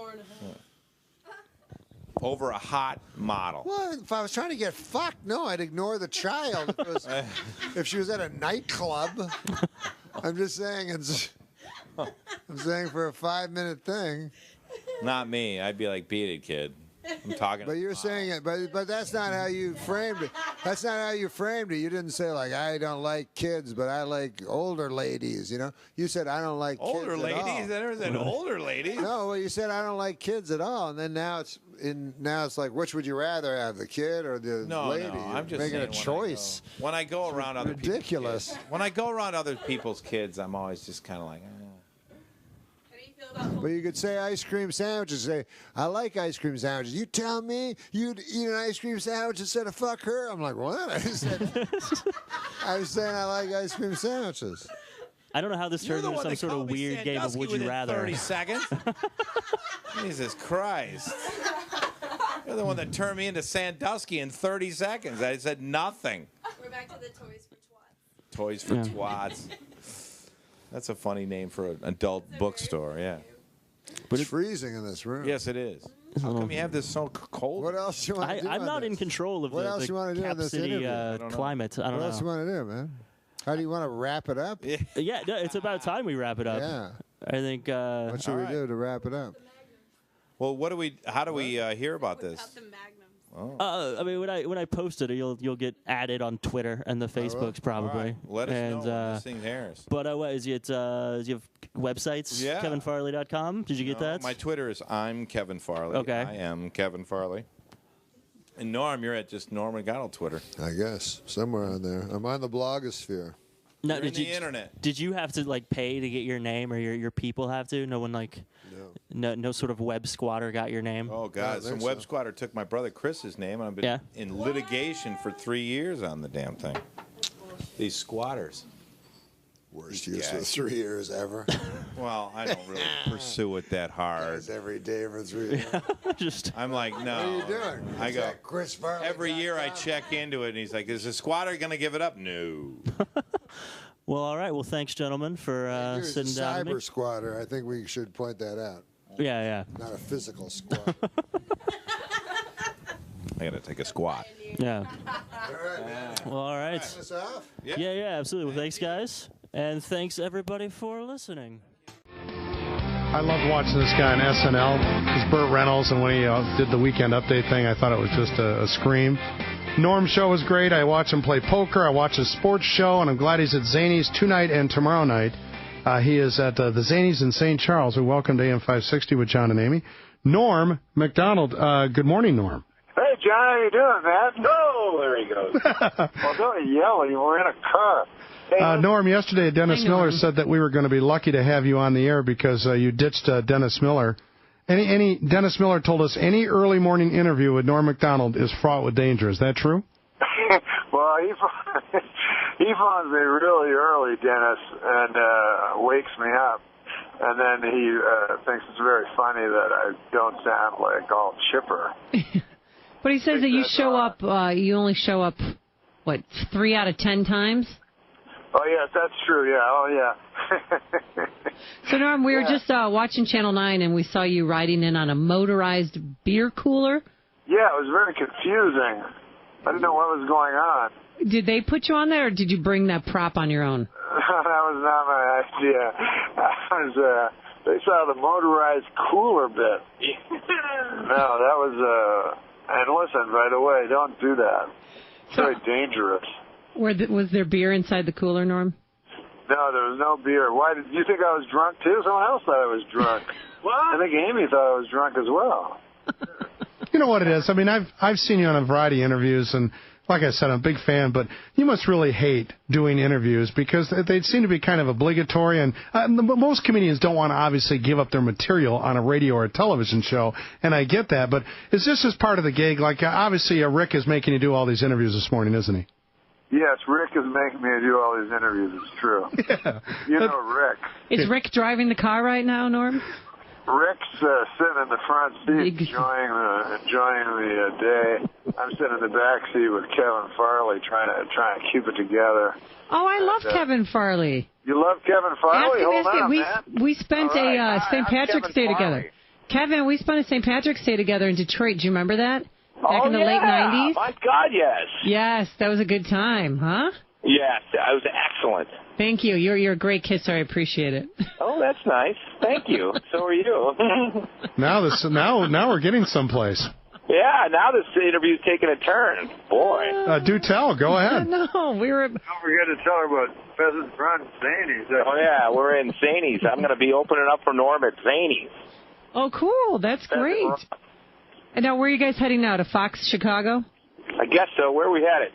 Over a hot model. Well, if I was trying to get fucked, no, I'd ignore the child. If she was at a nightclub, I'm just saying. I'm saying for a 5-minute thing. Not me. I'd be like, beat it, kid. I'm talking. But you're saying it, but that's not how you framed it. That's not how you framed it. You didn't say like I don't like kids, but I like older ladies. You know, you said I don't like older kids ladies. at all. There's an older lady. No, well, you said I don't like kids at all, and then now it's like, which would you rather have, the kid or the lady? No, I'm just making a saying choice. When I go around other ridiculous. people's kids, when I go around other people's kids, I'm always just kind of like. But you could say ice cream sandwiches. Say, I like ice cream sandwiches. You tell me you'd eat an ice cream sandwich instead of fuck her? I'm like, what? I was saying I like ice cream sandwiches. I don't know how this turned into some sort of weird game of Would You Rather. 30 seconds. Jesus Christ. You're the one that turned me into Sandusky in 30 seconds. I said nothing. We're back to the Toys for Twats. Toys for Twats. That's a funny name for an adult bookstore, yeah. But it's freezing in this room. Yes, it is. How come you have this so cold? What else do you want to do? I'm not in control of what else the you want to do in Cap this City interview? climate. I don't know. What else you want to do, man? How do you want to wrap it up? Yeah, no, it's about time we wrap it up. Yeah. I think. What should we do to wrap it up? Well, how do we hear about this? I mean, when I post it, you'll get added on Twitter and the Facebooks probably. All right. Let us know when this thing airs. But what is it? Do you have websites? Yeah. KevinFarley.com. Did you get that? My Twitter is I'm Kevin Farley. Okay. I am Kevin Farley. And Norm, you're at just Norm Macdonald Twitter. I guess somewhere on there. I'm on the blogosphere. No, You're in the internet. Did you have to pay to get your name, or your people have to? No one no sort of web squatter got your name. Oh God, some web squatter took my brother Chris's name, and I've been in litigation for 3 years on the damn thing. These squatters. Worst use of 3 years ever. Well, I don't really pursue it that hard. It's every day for 3 years. I'm like, no. What are you doing? I go. Chris Farley. Every year I check into it, and he's like, "Is the squatter going to give it up?" No. Well, all right. Well, thanks, gentlemen, for sitting down with me. Cyber squatter. I think we should point that out. Yeah. Not a physical squatter. I got to take a squat. Yeah. All right, man. Well, all right. Sign us off? Yeah, absolutely. Well, thanks, guys. And thanks, everybody, for listening. I loved watching this guy on SNL. It's Burt Reynolds, and when he did the Weekend Update thing, I thought it was just a scream. Norm's show was great. I watched him play poker. I watched his sports show, and I'm glad he's at Zany's tonight and tomorrow night. He is at the Zany's in St. Charles. We welcome to AM 560 with John and Amy. Norm Macdonald. Good morning, Norm. Hey, John, how you doing, man? Oh, there he goes. Well, don't yell. We're in a car. Norm, yesterday Dennis Miller said that we were going to be lucky to have you on the air because you ditched Dennis Miller. Dennis Miller told us any early morning interview with Norm Macdonald is fraught with danger. Is that true? Well, he phones me really early, Dennis, and wakes me up. And then he thinks it's very funny that I don't sound like all chipper. But he says that you show up, you only show up what, 3 out of 10 times? Oh, yes, that's true, yeah. Oh, yeah. So, Norm, we were just watching Channel 9, and we saw you riding in on a motorized beer cooler. Yeah, it was very confusing. I didn't know what was going on. Did they put you on there, or did you bring that prop on your own? That was not my idea. They saw the motorized cooler bit. No, that was, and listen, by the way, don't do that. It's very dangerous. Was there beer inside the cooler, Norm? No, there was no beer. Why did you think I was drunk too? Someone else thought I was drunk. What? I think Amy thought I was drunk as well. You know what it is? I mean, I've seen you on a variety of interviews, and like I said, I'm a big fan, but you must really hate doing interviews because they seem to be kind of obligatory, and most comedians don't want to obviously give up their material on a radio or a television show, and I get that, but is this as part of the gig? Like, obviously, Rick is making you do all these interviews this morning, isn't he? Yes, Rick is making me do all these interviews. It's true. Yeah. You know Rick. Is Rick driving the car right now, Norm? Rick's sitting in the front seat enjoying the day. I'm sitting in the back seat with Kevin Farley trying to keep it together. Oh, I love Kevin Farley. You love Kevin Farley? Hold on, man. We spent a St. Patrick's Day together. Kevin, we spent a St. Patrick's Day together in Detroit. Do you remember that? Back in the late 90s? My God, yes. Yes, that was a good time, huh? Yes, that was excellent. Thank you. You're a great kisser. I appreciate it. Oh, that's nice. Thank you. So are you. Now we're getting someplace. Yeah, now this interview's taking a turn. Boy. Do tell. Go ahead. No, we were... Don't forget to tell her about Pheasant Run Zanies. Oh, yeah, we're in Zanies. I'm going to be opening up for Norm at Zanies. Oh, cool. That's great. And now, where are you guys heading now? To Fox Chicago? I guess so. Where are we headed?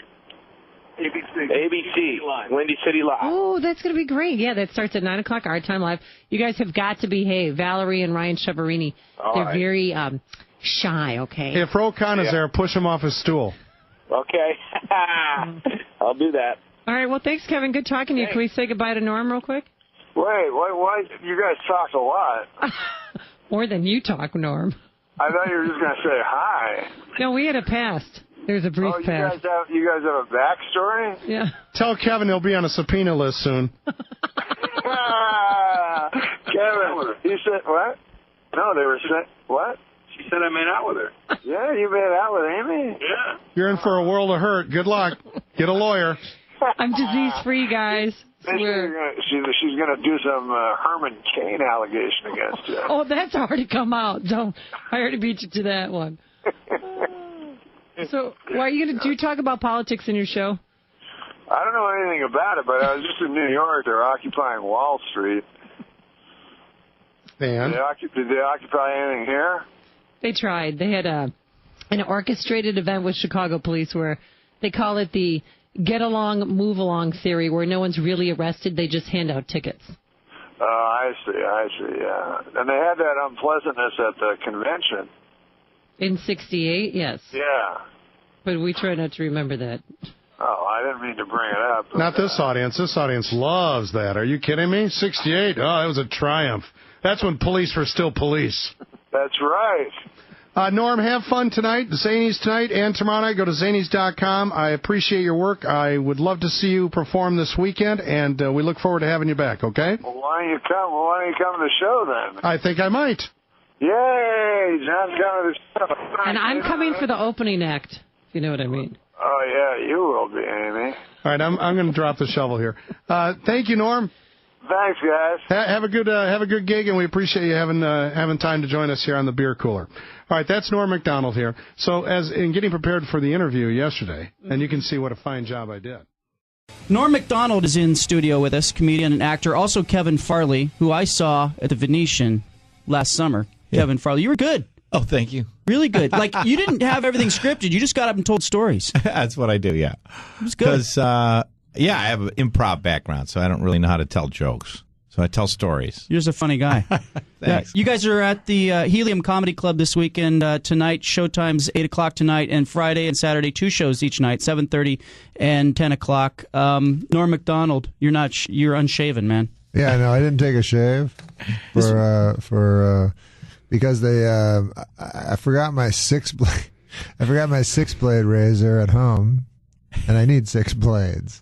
ABC, Windy City Live. Oh, that's going to be great. Yeah, that starts at 9 o'clock, our time live. You guys have got to behave. Valerie and Ryan Cheverini, they're very shy, okay? If Rokon is there, push him off his stool. Okay. I'll do that. All right, well, thanks, Kevin. Good talking to you. Can we say goodbye to Norm real quick? Wait, why? You guys talked a lot. More than you talk, Norm. I thought you were just going to say hi. No, we had a past. There's a brief past. You guys have a backstory? Yeah. Tell Kevin he'll be on a subpoena list soon. Kevin, you said what? No, they were saying what? She said I made out with her. Yeah, you made out with Amy? Yeah. You're in for a world of hurt. Good luck. Get a lawyer. I'm disease-free, guys. She's going to do some Herman Cain allegation against you. Oh, that's already come out. I already beat you to that one. So, why are you going to talk about politics in your show? I don't know anything about it, but I was just in New York. They're occupying Wall Street. And? Did they occupy anything here? They tried. They had an orchestrated event with Chicago police where they call it the get along, move along theory, where no one's really arrested. They just hand out tickets. Oh, I see, yeah. And they had that unpleasantness at the convention. In 68, yes. Yeah. But we try not to remember that. Oh, I didn't mean to bring it up. Not this audience. This audience loves that. Are you kidding me? 68? Oh, that was a triumph. That's when police were still police. That's right. Norm, have fun tonight. Zanies tonight and tomorrow night. Go to Zanies.com. I appreciate your work. I would love to see you perform this weekend, and we look forward to having you back, okay? Well, why don't you come to the show then? I think I might. Yay! John's coming to the show. And I'm coming for the opening act, if you know what I mean. Oh, yeah, you will be, Amy. All right, I'm going to drop the shovel here. Thank you, Norm. Thanks, guys. Have a good gig, and we appreciate you having time to join us here on the beer cooler. All right, that's Norm Macdonald here. So, as in getting prepared for the interview yesterday, and you can see what a fine job I did. Norm Macdonald is in studio with us, comedian and actor. Also, Kevin Farley, who I saw at the Venetian last summer. Yeah. Kevin Farley, you were good. Oh, thank you. Really good. Like, you didn't have everything scripted. You just got up and told stories. That's what I do, yeah. It was good. Because, I have an improv background, so I don't really know how to tell jokes. So I tell stories. You're just a funny guy. Thanks. You guys are at the Helium Comedy Club this weekend. Tonight, showtime's 8 o'clock tonight, and Friday and Saturday, 2 shows each night, 7:30 and 10 o'clock. Norm Macdonald, you're unshaven, man. Yeah, no, I didn't take a shave because I forgot my 6-blade razor at home, and I need 6 blades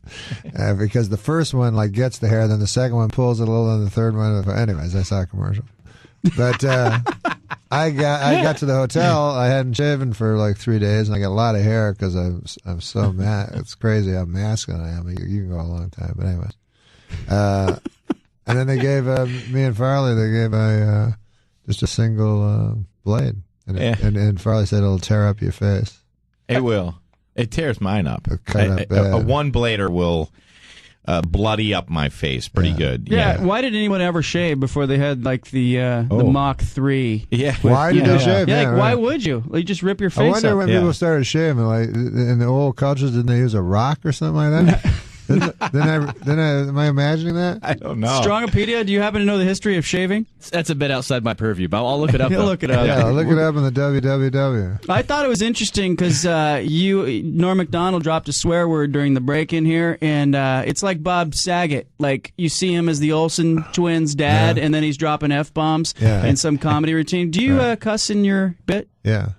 because the first one like gets the hair, then the second one pulls it a little, and the third one. Anyways, I saw a commercial. But I got to the hotel. I hadn't shaven for like 3 days, and I got a lot of hair because I'm so mad. It's crazy how masculine I am. You can go a long time, but anyways. And then they gave me and Farley. They gave just a single blade, and Farley said it'll tear up your face. It will. It tears mine up. A one-blader will bloody up my face pretty good. Yeah. Why did anyone ever shave before they had like the Mach 3? Yeah. Why did they shave? Yeah, why would you? Like, just rip your face I wonder up. when people started shaving. Like in the old cultures, didn't they use a rock or something like that? Am I imagining that? I don't know. Strongopedia, do you happen to know the history of shaving? That's a bit outside my purview, but I'll look it up. You'll look it up. Yeah, look it up in the www. I thought it was interesting because Norm Macdonald dropped a swear word during the break-in here, and it's like Bob Saget. Like, you see him as the Olsen twins' dad, and then he's dropping F-bombs in some comedy routine. Do you cuss in your bit? Yeah.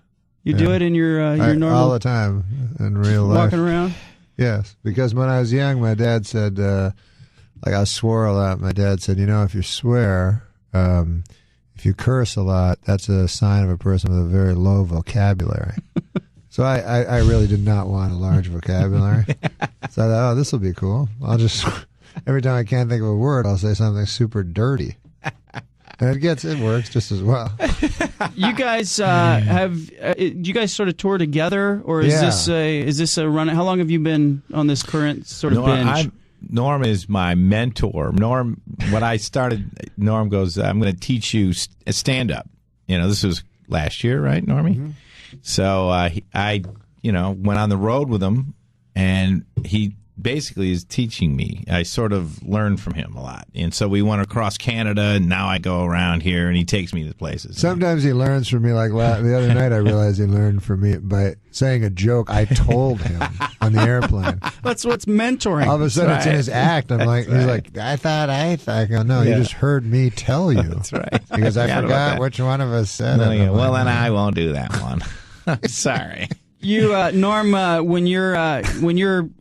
You do it in your normal... All the time in real life. Walking around? Yes, because when I was young, my dad said, like I swore a lot. My dad said, if you swear, if you curse a lot, that's a sign of a person with a very low vocabulary. So I really did not want a large vocabulary. So I thought, this will be cool. I'll just, every time I can't think of a word, I'll say something super dirty. And it works just as well. You guys do you guys sort of tour together, or is this a run? How long have you been on this current sort of binge? Norm is my mentor. Norm, when I started, Norm goes, I'm going to teach you stand up. This was last year, right, Normie? Mm-hmm. So I went on the road with him, and he basically is teaching me. I sort of learned from him a lot. And so we went across Canada, and now I go around here, and he takes me to places. Sometimes he learns from me. Like the other night, I realized he learned from me by saying a joke I told him on the airplane. That's what's mentoring. All of a sudden, it's in his act. I'm like, he's like, I thought. I go, no, you just heard me tell you. That's right. Because I forgot which one of us said it. Well, then I won't do that one. Sorry. You, Norm, when you're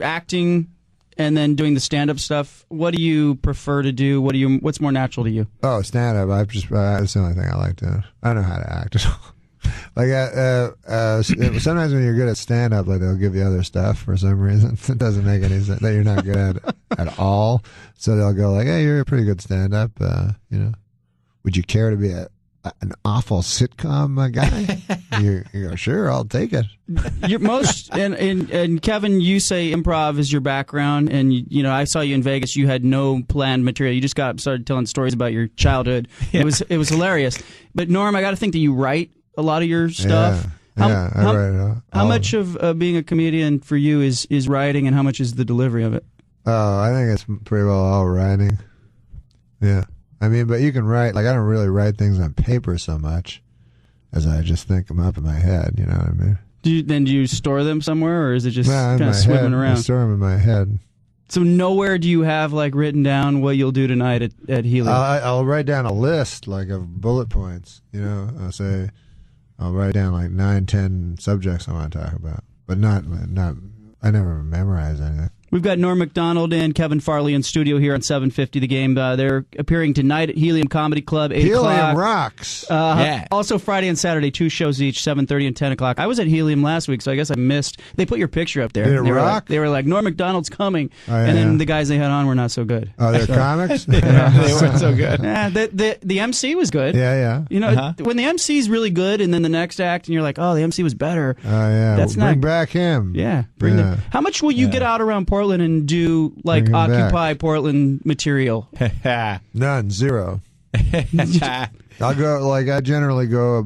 acting and then doing the stand-up stuff, what do you prefer to do? What's more natural to you? Oh, stand-up. That's the only thing I like to. I don't know how to act at all. Like sometimes when you're good at stand-up, like they'll give you other stuff for some reason. It doesn't make any sense that you're not good at all. So they'll go like, "Hey, you're a pretty good stand-up. Would you care to be an awful sitcom guy?" you go, "Sure, I'll take it." You're and Kevin, you say improv is your background, and I saw you in Vegas. You had no planned material. You just started telling stories about your childhood. Yeah. It was hilarious. But Norm, I got to think that you write a lot of your stuff. I write it all. How much of being a comedian for you is writing, and how much is the delivery of it? Oh, I think it's pretty well all writing. Yeah. I mean, but you can write, like I don't really write things on paper so much as I just think them up in my head, you know what I mean? Do you store them somewhere, or is it just kind of swimming around? I store them in my head. So nowhere do you have like written down what you'll do tonight at Helium? I'll write down a list like of bullet points, I'll write down like 9-10 subjects I want to talk about, but not I never memorize anything. We've got Norm Macdonald and Kevin Farley in studio here on 750 The Game. They're appearing tonight at Helium Comedy Club, 8 o'clock. Helium rocks. Yeah. Also Friday and Saturday, 2 shows each, 7:30 and 10 o'clock. I was at Helium last week, so I guess I missed. They put your picture up there. Did it rock? They were like, Norm Macdonald's coming. Oh, yeah, and then the guys they had on were not so good. Oh, they're comics? They weren't so good. Yeah, the MC was good. Yeah. When the MC's really good and then the next act and you're like, oh, the MC was better. Oh, yeah. That's bring back him. Yeah. Bring them. How much will you get out around Portland and do like Occupy Portland material? None. Zero. I'll go, like, I generally go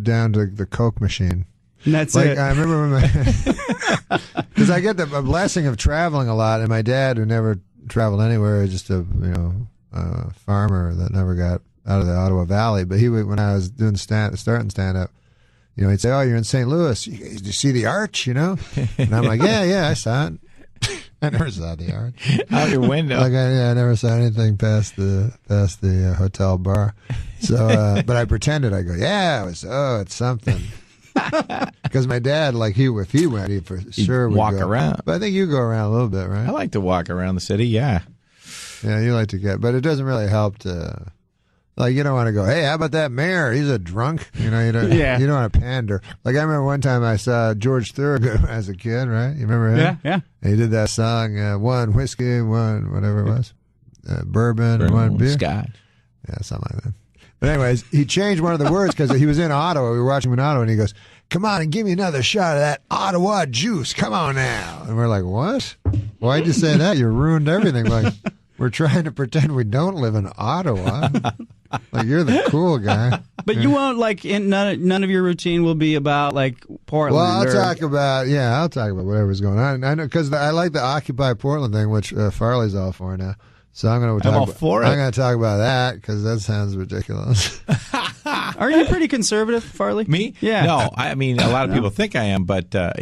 down to the Coke machine. And that's like, it. I remember when because I get the blessing of traveling a lot, and my dad, who never traveled anywhere, just a farmer that never got out of the Ottawa Valley. But he would, when I was doing starting stand up, he'd say, "Oh, you're in St. Louis. Did you see the Arch?" And I'm like, "Yeah, I saw it." I never saw the Arch out your window. Like I never saw anything past the hotel bar. So, but I pretended. I go, "Yeah, it's something." Because my dad, like, if he went, he for sure would walk go. around. But I think you go around a little bit, right? I like to walk around the city. Yeah. Yeah, you like to get, but it doesn't really help to. Like, you don't want to go, hey, how about that mayor? He's a drunk. You know, you don't, Yeah. you don't want to pander. Like, I remember one time I saw George Thorogood as a kid, right? You remember him? Yeah, yeah. And he did that song, one whiskey, one whatever it was, bourbon, and one beer. Scotch. Yeah, something like that. But anyways, he changed one of the words because he was in Ottawa. We were watching him in Ottawa, and he goes, come on and give me another shot of that Ottawa juice. Come on now. And we're like, what? Why'd you say that? You ruined everything. Like, we're trying to pretend we don't live in Ottawa. Like, you're the cool guy. But you won't, like, none of your routine will be about, like, Portland. Well, I'll talk about whatever's going on. I know, because I like the Occupy Portland thing, which Farley's all for now. So I'm going to all for it. I'm going to talk about that because that sounds ridiculous. Are you pretty conservative, Farley? Me? Yeah. No, I mean, a lot of people think I am, but I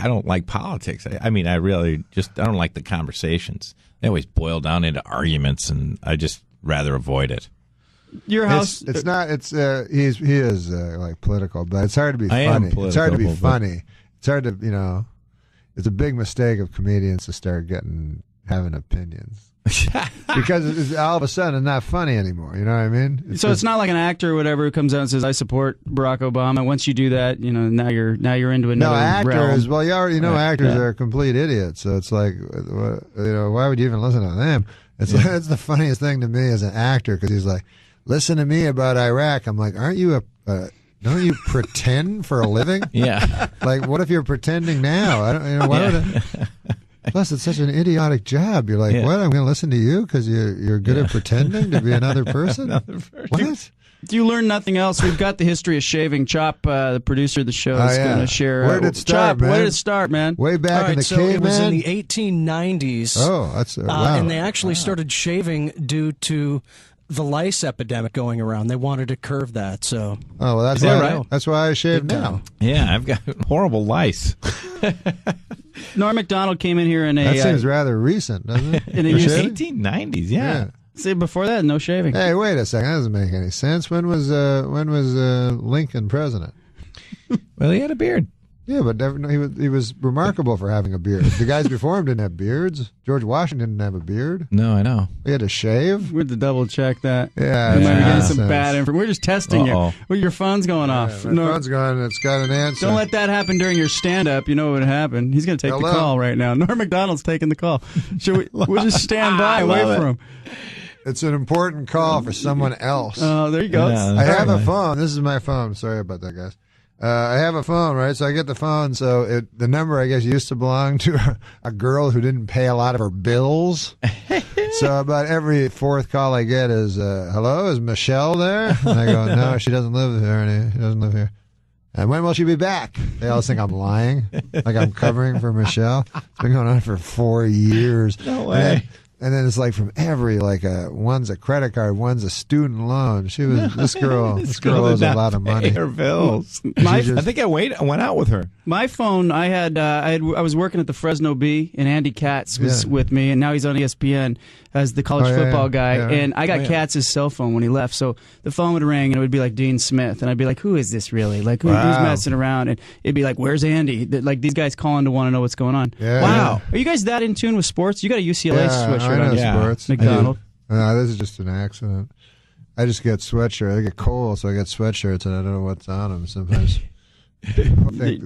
don't like politics. I don't like the conversations. They always boil down into arguments, and I just rather avoid it. Your house? It's not. It's he is like political, but it's hard to be I funny. am political, It's hard to be but- funny. It's hard to It's a big mistake of comedians to start having opinions. Because it's, all of a sudden it's not funny anymore. You know what I mean? So it's not like an actor or whatever who comes out and says, "I support Barack Obama." Once you do that, now you're into another actors. realm. Well, you already know Right, actors yeah. are complete idiots. So it's like, why would you even listen to them? It's the funniest thing to me as an actor because he's like, listen to me about Iraq. I'm like, aren't you don't you pretend for a living? Yeah. Like, what if you're pretending now? I don't. Why would I? Plus, it's such an idiotic job. You're like, what? I'm going to listen to you because you're good at pretending to be another person? What? Do you learn nothing else? We've got the history of shaving. Chop, the producer of the show, is going to share. Where did it start, Chop, man? where did it start, man? Way back in the so it was in caveman? the 1890s. Oh, that's wow. And they actually started shaving due to the lice epidemic going around. They wanted to curve that. So. Oh, well, that's Is that right. right? That's why I shave now. Yeah, I've got horrible lice. Norm Macdonald came in here in a. That seems rather recent, doesn't it? In a For used- shaving? 1890s, yeah. See, before that, no shaving. Hey, wait a second. That doesn't make any sense. When was Lincoln president? Well, he had a beard. Yeah, but he was remarkable for having a beard. The guys before him didn't have beards. George Washington didn't have a beard. No, I know. He had to shave. We had to double check that. Yeah, we might be getting some nonsense. bad information. We're just testing you. Uh-oh. Well, your phone's going off. My phone's gone. It's got an answer. Don't let that happen during your stand-up. You know what would happen. He's going to take Hello? the call right now. Norm Macdonald's taking the call. Should we? We'll just stand by and wait for him. It's an important call for someone else. Oh, there you go. Yeah, I have a phone. This is my phone. Sorry about that, guys. I have a phone, right? So I get the phone. So the number, I guess, used to belong to a girl who didn't pay a lot of her bills. So about every fourth call I get is, hello, is Michelle there? And I go, no, she doesn't live here. She doesn't live here. And when will she be back? They always think I'm lying, like I'm covering for Michelle. It's been going on for 4 years. No way. And then it's like from every, like, one's a credit card, one's a student loan. This girl owes a lot of money. Her bills. My- I think I went out with her. My phone, I was working at the Fresno Bee, and Andy Katz was with me, and now he's on ESPN as the college football guy. yeah. And I got Katz's cell phone when he left, so the phone would ring, and it would be like Dean Smith, and I'd be like, "Who is this really? Like, who's messing around?" And it'd be like, "Where's Andy?" Like these guys calling to want to know what's going on. Yeah, wow, are you guys that in tune with sports? You got a UCLA sweatshirt I on. know sports. McDonald. No, this is just an accident. I just get sweatshirt. I get cold, so I get sweatshirts, and I don't know what's on them sometimes.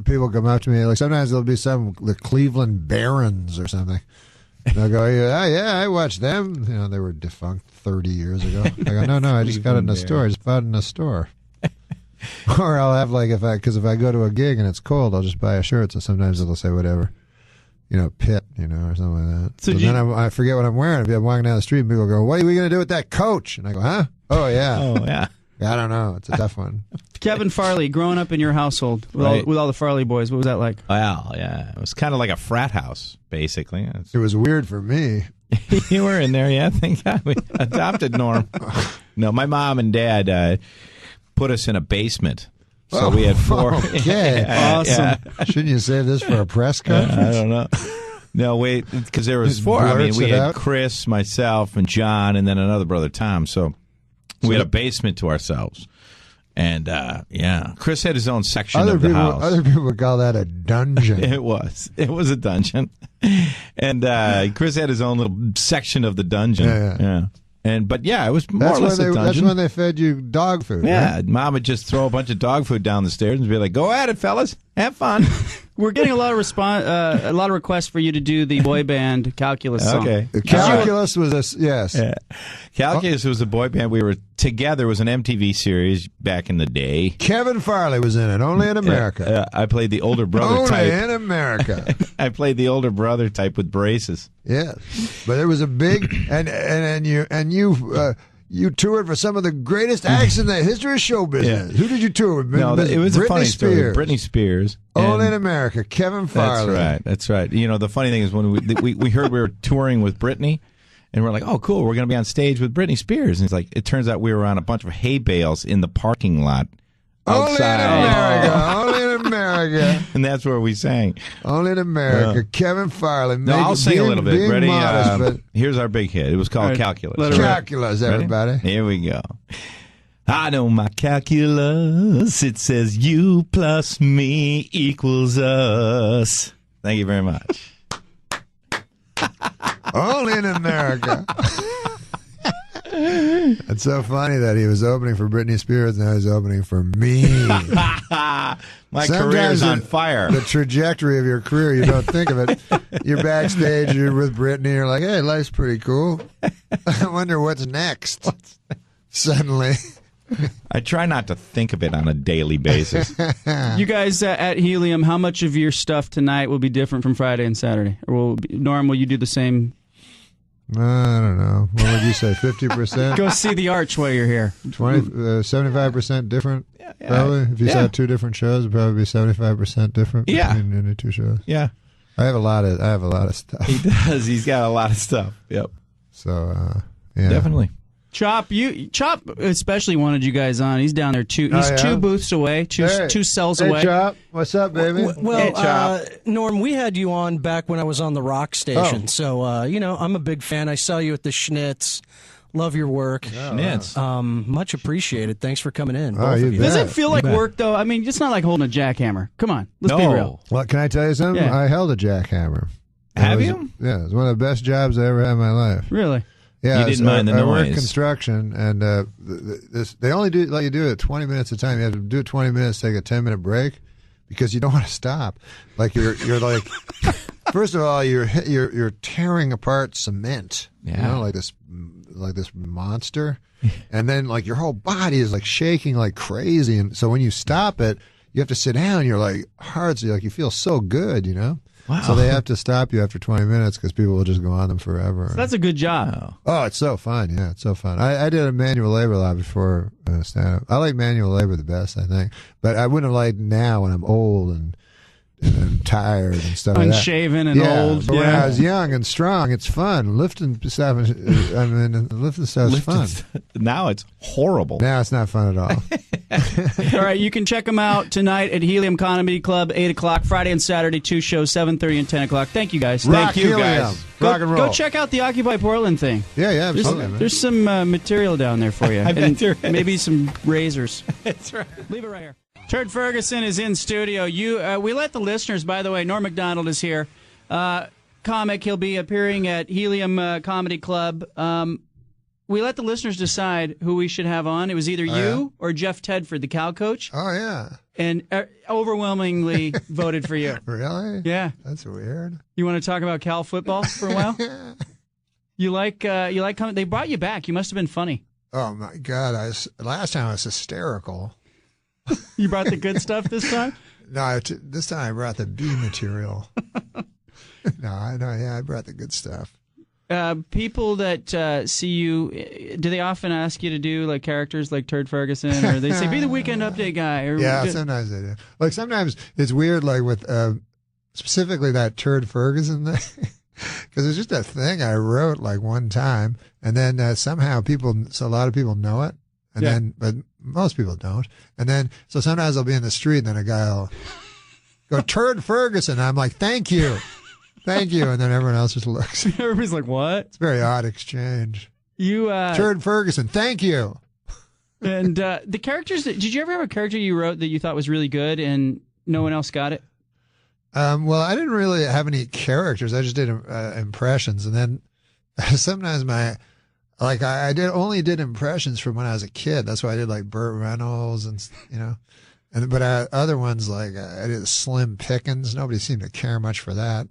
People come up to me, like sometimes there'll be the Cleveland Barons or something. They'll go, yeah, I watched them. They were defunct 30 years ago. I go, no, I just got it in a store. I just bought it in a store. Or I'll have if I go to a gig and it's cold, I'll just buy a shirt. So sometimes it'll say whatever, Pitt, or something like that. So then I forget what I'm wearing. If I'm walking down the street and people go, what are we going to do with that coach? And I go, huh? Oh, yeah. Oh, yeah. I don't know. It's a tough one. Kevin Farley, growing up in your household with all the Farley boys, what was that like? Well, yeah. It was kind of like a frat house, basically. It was weird for me. You were in there, yeah. Thank God we adopted Norm. No, my mom and dad put us in a basement. So we had 4. Okay. Awesome. Shouldn't you save this for a press conference? I don't know. No, wait, because there was 4. I mean, we had Chris, myself, and John, and then another brother, Tom. So we had a basement to ourselves. And yeah, Chris had his own section of the house. Other people would call that a dungeon. It was a dungeon, and Chris had his own little section of the dungeon. Yeah. But it was more or less a dungeon. That's when they fed you dog food. Yeah, right? Mom would just throw a bunch of dog food down the stairs and be like, "Go at it, fellas, have fun." We're getting a lot of requests for you to do the boy band Calculus song. Okay, Calculus was yes. Yeah. Calculus was a boy band. We were together. It was an MTV series back in the day. Kevin Farley was in it. Only in America. I played the older brother type. Only in America. I played the older brother type with braces. Yes, but there was a big you toured for some of the greatest acts in the history of show business. Yeah. Who did you tour with? No, it was Britney a funny Spears. story. Britney Spears. Only in America. Kevin Farley. That's right. You know, the funny thing is when we heard we were touring with Britney, and we're like, oh, cool, we're going to be on stage with Britney Spears. And it's like, it turns out we were on a bunch of hay bales in the parking lot outside. Only in America. Only in America. And that's where we sang. Only in America. Kevin Farley. No, I'll sing a little bit. Ready? Modest, here's our big hit. It was called Calculus. Calculus, everybody. Ready? Here we go. I know my calculus. It says you plus me equals us. Thank you very much. Only in America. It's so funny that he was opening for Britney Spears and now he's opening for me. My career's on fire. The trajectory of your career, you don't think of it. You're backstage, you're with Britney, you're like, hey, life's pretty cool. I wonder what's next. Suddenly. I try not to think of it on a daily basis. You guys at Helium, how much of your stuff tonight will be different from Friday and Saturday? Or Norm, will you do the same? I don't know. What would you say, 50%? Go see the Arch while you're here. 75% different? Yeah. Probably. If you saw two different shows, it'd probably be 75% different between any two shows. Yeah. I have a lot of stuff. He does. He's got a lot of stuff. Yep. So, yeah. Definitely. Chop especially wanted you guys on. He's down there too. He's 2 booths away, two cells away. Hey, Chop. What's up, baby? Well, Norm, we had you on back when I was on the rock station. So, I'm a big fan. I saw you at the Schnitz. Love your work. Schnitz. Much appreciated. Thanks for coming in. Both of you. Does it feel like work, though? I mean, it's not like holding a jackhammer. Come on. Let's be real. Well, can I tell you something? Yeah. I held a jackhammer. Have you? Yeah. It was one of the best jobs I ever had in my life. Really? Yeah, you didn't mind the noise. I work construction, and they only let you do it 20 minutes at a time. You have to do it 20 minutes, take a 10-minute break, because you don't want to stop. Like you're like, first of all, you're tearing apart cement. Yeah. Like this monster, and then like your whole body is like shaking like crazy. And so when you stop it, you have to sit down. You're like hard, so you feel so good, Wow. So they have to stop you after 20 minutes because people will just go on them forever. So that's a good job. Oh, it's so fun. Yeah, it's so fun. I did a manual labor a lot before stand-up. I like manual labor the best, I think. But I wouldn't have liked now when I'm old and tired and stuff like that. Unshaven and old. But when I was young and strong, it's fun. Lifting stuff is fun. Now it's horrible. Now it's not fun at all. All right, you can check them out tonight at Helium Comedy Club, 8 o'clock, Friday and Saturday, 2 shows, 7:30 and 10 o'clock. Thank you, guys. Rock Thank you, Helium. guys. Rock and roll. Go check out the Occupy Portland thing. Yeah, absolutely. There's some material down there for you. I bet there is. Maybe some razors. That's right. Leave it right here. Turd Ferguson is in studio. We let the listeners, by the way, Norm Macdonald is here. Comic. He'll be appearing at Helium Comedy Club. We let the listeners decide who we should have on. It was either you or Jeff Tedford, the cow coach. Oh, yeah. And overwhelmingly voted for you. Really? Yeah. That's weird. You want to talk about Cal football for a while? You like coming? They brought you back. You must have been funny. Oh, my God. Last time I was hysterical. You brought the good stuff this time? No, this time I brought the B material. I brought the good stuff. People that see you, do they often ask you to do like characters like Turd Ferguson, or they say be the Weekend Update guy? Or yeah, sometimes they do. Like sometimes it's weird, like with specifically that Turd Ferguson thing, because it's just a thing I wrote like one time, and then somehow a lot of people know it, and but most people don't, and then so sometimes I'll be in the street, and then a guy will go Turd Ferguson. I'm like, thank you. Thank you, and then everyone else just looks. Everybody's like, "What?" It's a very odd exchange. You Turd Ferguson, thank you. And the characters, did you ever have a character you wrote that you thought was really good and no one else got it? Well, I didn't really have any characters. I just did impressions, and then sometimes I only did impressions from when I was a kid. That's why I did like Burt Reynolds and but other ones like I did Slim Pickens. Nobody seemed to care much for that.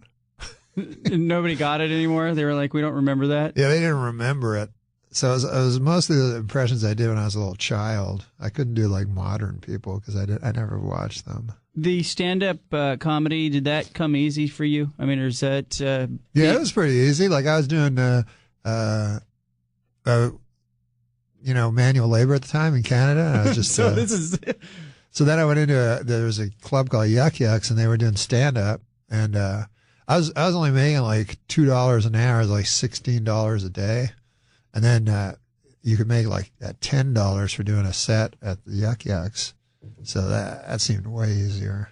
Nobody got it anymore. They were like, we don't remember that. Yeah, they didn't remember it. So it was mostly the impressions I did when I was a little child. I couldn't do like modern people because I never watched them. The stand-up comedy, did that come easy for you? I mean, or is that... yeah, it was pretty easy. Like I was doing, manual labor at the time in Canada. And I was just... so this is... So then I went into there was a club called Yuck Yucks, and they were doing stand-up. And I was only making like $2 an hour, like $16 a day. And then you could make like $10 for doing a set at the Yuck Yucks. So that seemed way easier.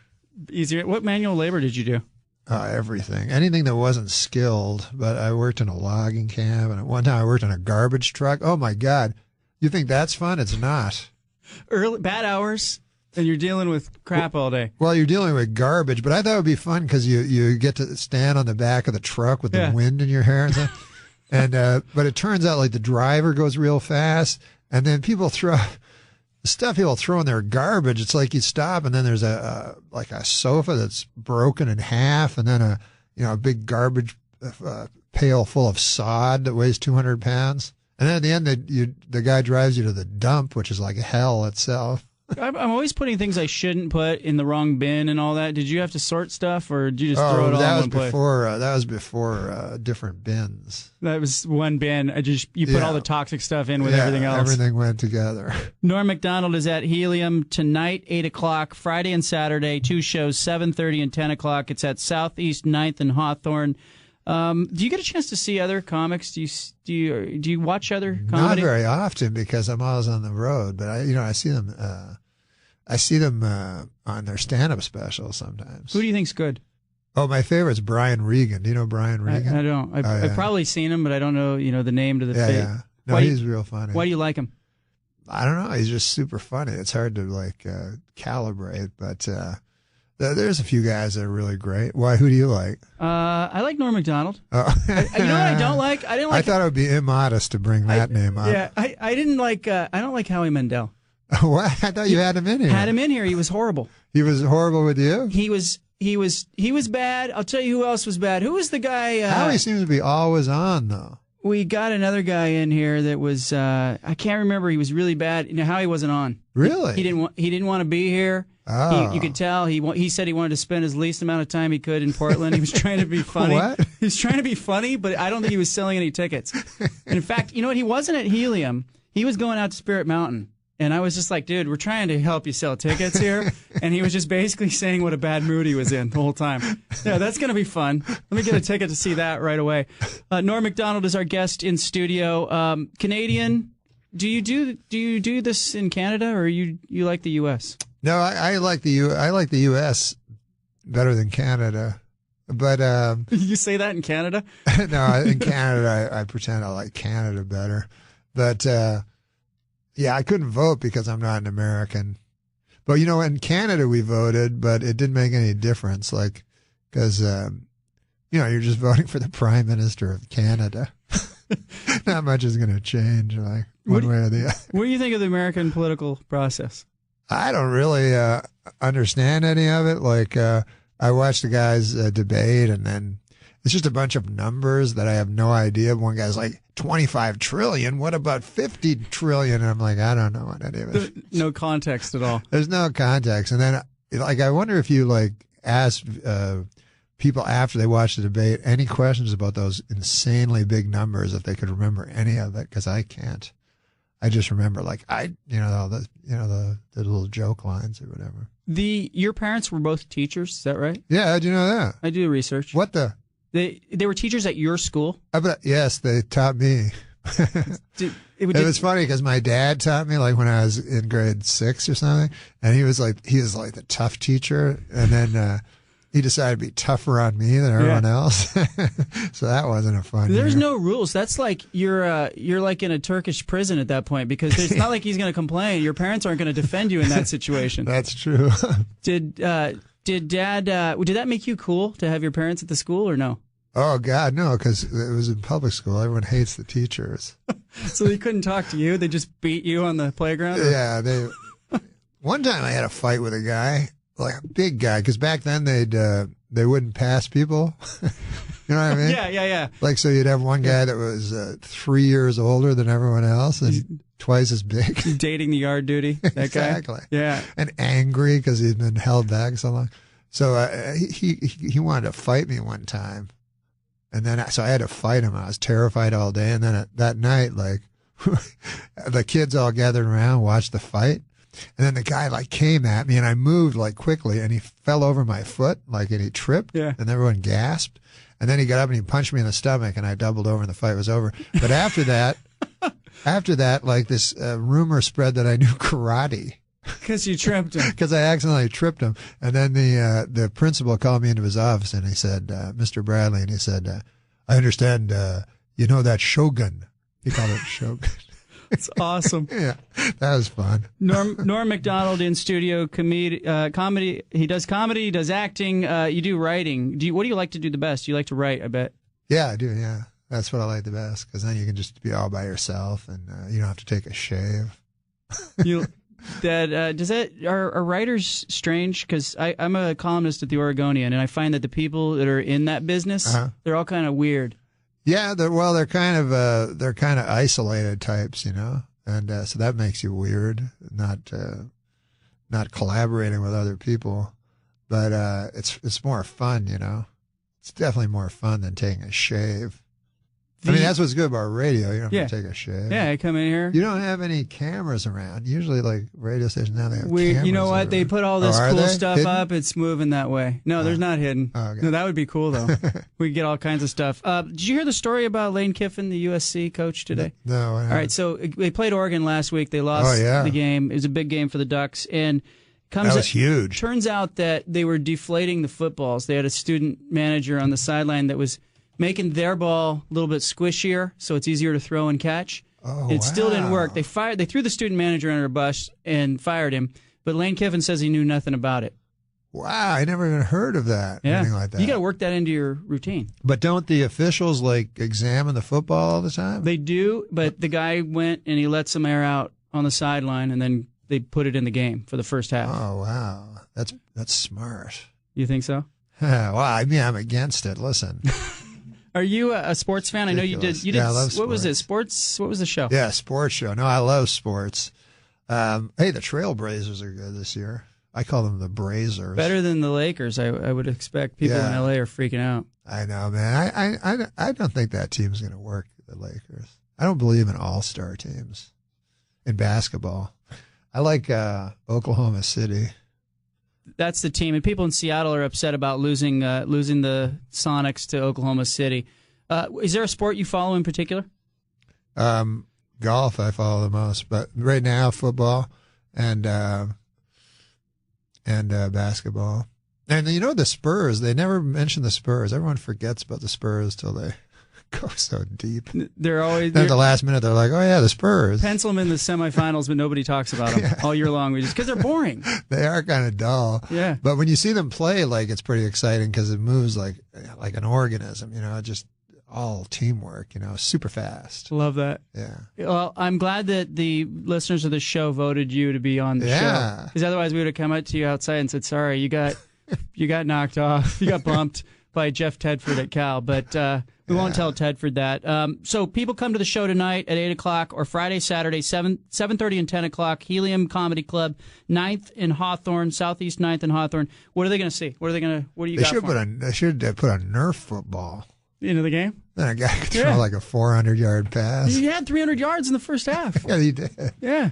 Easier. What manual labor did you do? Everything. Anything that wasn't skilled. But I worked in a logging camp, and at one time I worked in a garbage truck. Oh my God. You think that's fun? It's not. Bad hours, and you're dealing with crap all day. Well, you're dealing with garbage, but I thought it would be fun because you get to stand on the back of the truck with the wind in your hair and stuff. And but it turns out like the driver goes real fast, and then people throw the stuff people throw in their garbage. It's like you stop, and then there's a sofa that's broken in half, and then a big garbage pail full of sod that weighs 200 pounds. And then at the end, the guy drives you to the dump, which is like hell itself. I'm always putting things I shouldn't put in the wrong bin and all that. Did you have to sort stuff, or did you just throw it all in one place? That was before different bins. That was one bin. You put all the toxic stuff in with everything else. Everything went together. Norm Macdonald is at Helium tonight, 8 o'clock, Friday and Saturday, 2 shows, 7:30 and 10 o'clock. It's at Southeast 9th and Hawthorne. Do you get a chance to see other comics? Do you watch other comedy? Not very often because I'm always on the road, but I see them. I see them on their stand-up specials sometimes. Who do you think's good? Oh, my favorite's Brian Regan. Do you know Brian Regan? I don't. I've probably seen him, but I don't know. The name to the face. Yeah. No, he's real funny. Why do you like him? I don't know. He's just super funny. It's hard to calibrate, but there's a few guys that are really great. Why? Who do you like? I like Norm Macdonald. Oh. You know what I don't like? I thought it would be immodest to bring that name up. Yeah, I didn't like. I don't like Howie Mandel. What? I thought you had him in here. Had him in here. He was horrible. He was horrible with you? He was bad. I'll tell you who else was bad. Who was the guy? Howie seems to be always on, though. We got another guy in here that was I can't remember. He was really bad. Howie wasn't on. Really? He didn't want to be here. Oh. You could tell he said he wanted to spend his least amount of time he could in Portland. He was trying to be funny. What? He was trying to be funny, but I don't think he was selling any tickets. And in fact, you know what? He wasn't at Helium. He was going out to Spirit Mountain. And I was just like, dude, we're trying to help you sell tickets here. And he was just basically saying what a bad mood he was in the whole time. Yeah, that's going to be fun. Let me get a ticket to see that right away. Norm Macdonald is our guest in studio. Canadian, do you do this in Canada, or you like the U.S.? No, I like the U.S. better than Canada. But you say that in Canada? No, in Canada, I pretend I like Canada better. But yeah, I couldn't vote because I'm not an American. But, in Canada we voted, but it didn't make any difference. Because, you're just voting for the Prime Minister of Canada. Not much is going to change, one way or the other. What do you think of the American political process? I don't really understand any of it. I watched the guys debate, and then it's just a bunch of numbers that I have no idea. One guy's like, 25 trillion. What about 50 trillion? And I'm like, I don't know what any of it. No context at all. There's no context. And then, I wonder if you asked people after they watched the debate any questions about those insanely big numbers, if they could remember any of it, because I can't. I just remember the little joke lines or whatever. Your parents were both teachers, is that right? Yeah, how'd you know that? I do research. What the? They were teachers at your school? Yes, they taught me. It was funny because my dad taught me when I was in grade 6 or something, and he was like the tough teacher, and then he decided to be tougher on me than everyone else. So that wasn't a fun There's year. no rules. That's like you're like in a Turkish prison at that point because it's not like he's going to complain. Your parents aren't going to defend you in that situation. That's true. Did Dad? Did that make you cool to have your parents at the school or no? Oh God, no, because it was in public school. Everyone hates the teachers. So they couldn't talk to you. They just beat you on the playground. Yeah, One time I had a fight with a guy, like a big guy, because back then they wouldn't pass people. You know what I mean? Yeah. Like, so you'd have one guy that was 3 years older than everyone else and twice as big. Dating the yard duty. That exactly. Guy? Yeah. And angry because he'd been held back so long. So he wanted to fight me one time. And then, so I had to fight him. I was terrified all day. And then that night, like, the kids all gathered around, watched the fight. And then the guy like came at me and I moved like quickly and he fell over my foot, like, and he tripped. Yeah. And everyone gasped. And then he got up and he punched me in the stomach and I doubled over and the fight was over. But after that, like this rumor spread that I knew karate. Because you tripped him. Because I accidentally tripped him. And then the principal called me into his office and he said, Mr. Bradley, and he said, I understand, you know that Shogun. He called it Shogun. It's awesome. Yeah, that was fun. Norm Macdonald in studio, comedy. He does comedy, he does acting. You do writing. What do you like to do the best? You like to write, I bet. Yeah, I do, yeah. That's what I like the best because then you can just be all by yourself and you don't have to take a shave. Are writers strange? Because I'm a columnist at the Oregonian, and I find that the people that are in that business, they're all kind of weird. Yeah, they're kind of isolated types, you know, and so that makes you weird, not collaborating with other people. But it's more fun, you know. It's definitely more fun than taking a shave. I mean, that's what's good about radio. You don't have to take a shave. Yeah, I come in here. You don't have any cameras around. Usually, like radio stations now, they have cameras. You know what? They put all this cool stuff hidden? up. It's moving that way. No, there's not hidden. Oh, okay. No, that would be cool, though. We could get all kinds of stuff. Did you hear the story about Lane Kiffin, the USC coach, today? No. All right, so they played Oregon last week. They lost the game. It was a big game for the Ducks. And that was huge. Turns out that they were deflating the footballs. They had a student manager on the sideline that was making their ball a little bit squishier so it's easier to throw and catch. It still didn't work. They threw the student manager under a bus and fired him, but Lane Kiffin says he knew nothing about it. Wow, I never even heard of that. Yeah. Anything like that. You got to work that into your routine. But don't the officials like examine the football all the time? They do, but the guy went and he let some air out on the sideline and then they put it in the game for the first half. Oh, wow. That's smart. You think so? Well, I mean, I'm against it. Listen. Are you a sports fan? Ridiculous. I know you did. You did. Yeah, I love sports. What was it? Sports? What was the show? Yeah, sports show. No, I love sports. Hey, the Trailblazers are good this year. I call them the Brazers. Better than the Lakers, I would expect. People in LA are freaking out. I know, man. I don't think that team's going to work, the Lakers. I don't believe in all-star teams in basketball. I like Oklahoma City. That's the team, and people in Seattle are upset about losing the Sonics to Oklahoma City. Is there a sport you follow in particular? Golf I follow the most, but right now football and basketball. And you know the Spurs, they never mention the Spurs. Everyone forgets about the Spurs till they go so deep. They're always then at the last minute they're like, "Oh yeah, the Spurs." Pencil them in the semifinals, but nobody talks about them all year long. Because they're boring. They are kind of dull. Yeah. But when you see them play, like it's pretty exciting because it moves like an organism. You know, just all teamwork. You know, super fast. Love that. Yeah. Well, I'm glad that the listeners of the show voted you to be on the show. Because otherwise, we would have come up to you outside and said, "Sorry, you got knocked off. You got bumped by Jeff Tedford at Cal." But we won't tell Tedford that. So people come to the show tonight at 8 o'clock or Friday, Saturday, 7:30 and 10 o'clock. Helium Comedy Club, 9th in Hawthorne, Southeast 9th in Hawthorne. What are they going to see? What do you got for them? They should put a Nerf football into the game. Then a guy could throw like a 400-yard pass. He had 300 yards in the first half. Yeah, he did. Yeah.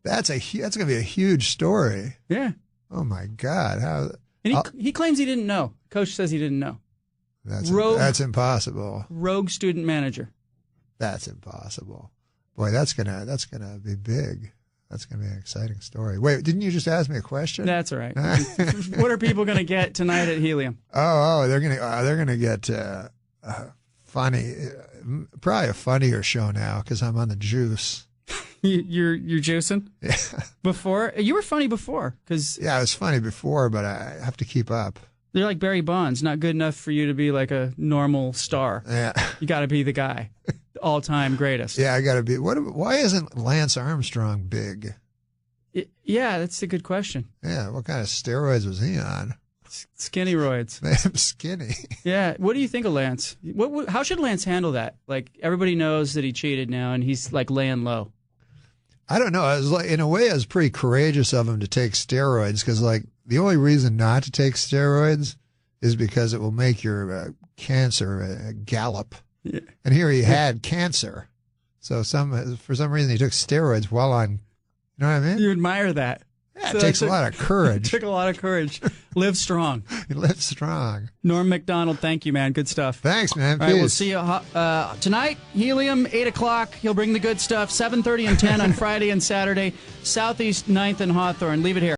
That's going to be a huge story. Yeah. Oh, my God. How? And he claims he didn't know. Coach says he didn't know. That's impossible. Rogue student manager. That's impossible. Boy, that's gonna be big. That's going to be an exciting story. Wait, didn't you just ask me a question? That's all right. What are people going to get tonight at Helium? They're gonna get funny, probably a funnier show now because I'm on the juice. You're juicing? Yeah. Before you were funny before, because I was funny before, but I have to keep up. They're like Barry Bonds, not good enough for you to be like a normal star. Yeah, you got to be the guy, the all-time greatest. Yeah, I got to be. Why isn't Lance Armstrong big? Yeah, that's a good question. Yeah, what kind of steroids was he on? Skinny roids. I'm skinny. Yeah. What do you think of Lance? How should Lance handle that? Like, everybody knows that he cheated now, and he's like laying low. I don't know. In a way, it was pretty courageous of him to take steroids because, like, the only reason not to take steroids is because it will make your cancer gallop. Yeah. And here he had cancer, so for some reason he took steroids while on. You know what I mean? You admire that. Yeah, it takes a lot of courage. It took a lot of courage. Live strong. Live strong. Norm Macdonald, thank you, man. Good stuff. Thanks, man. All right, we'll see you tonight. Helium, 8 o'clock. He'll bring the good stuff. 7:30 and 10 on Friday and Saturday. Southeast 9th and Hawthorne. Leave it here.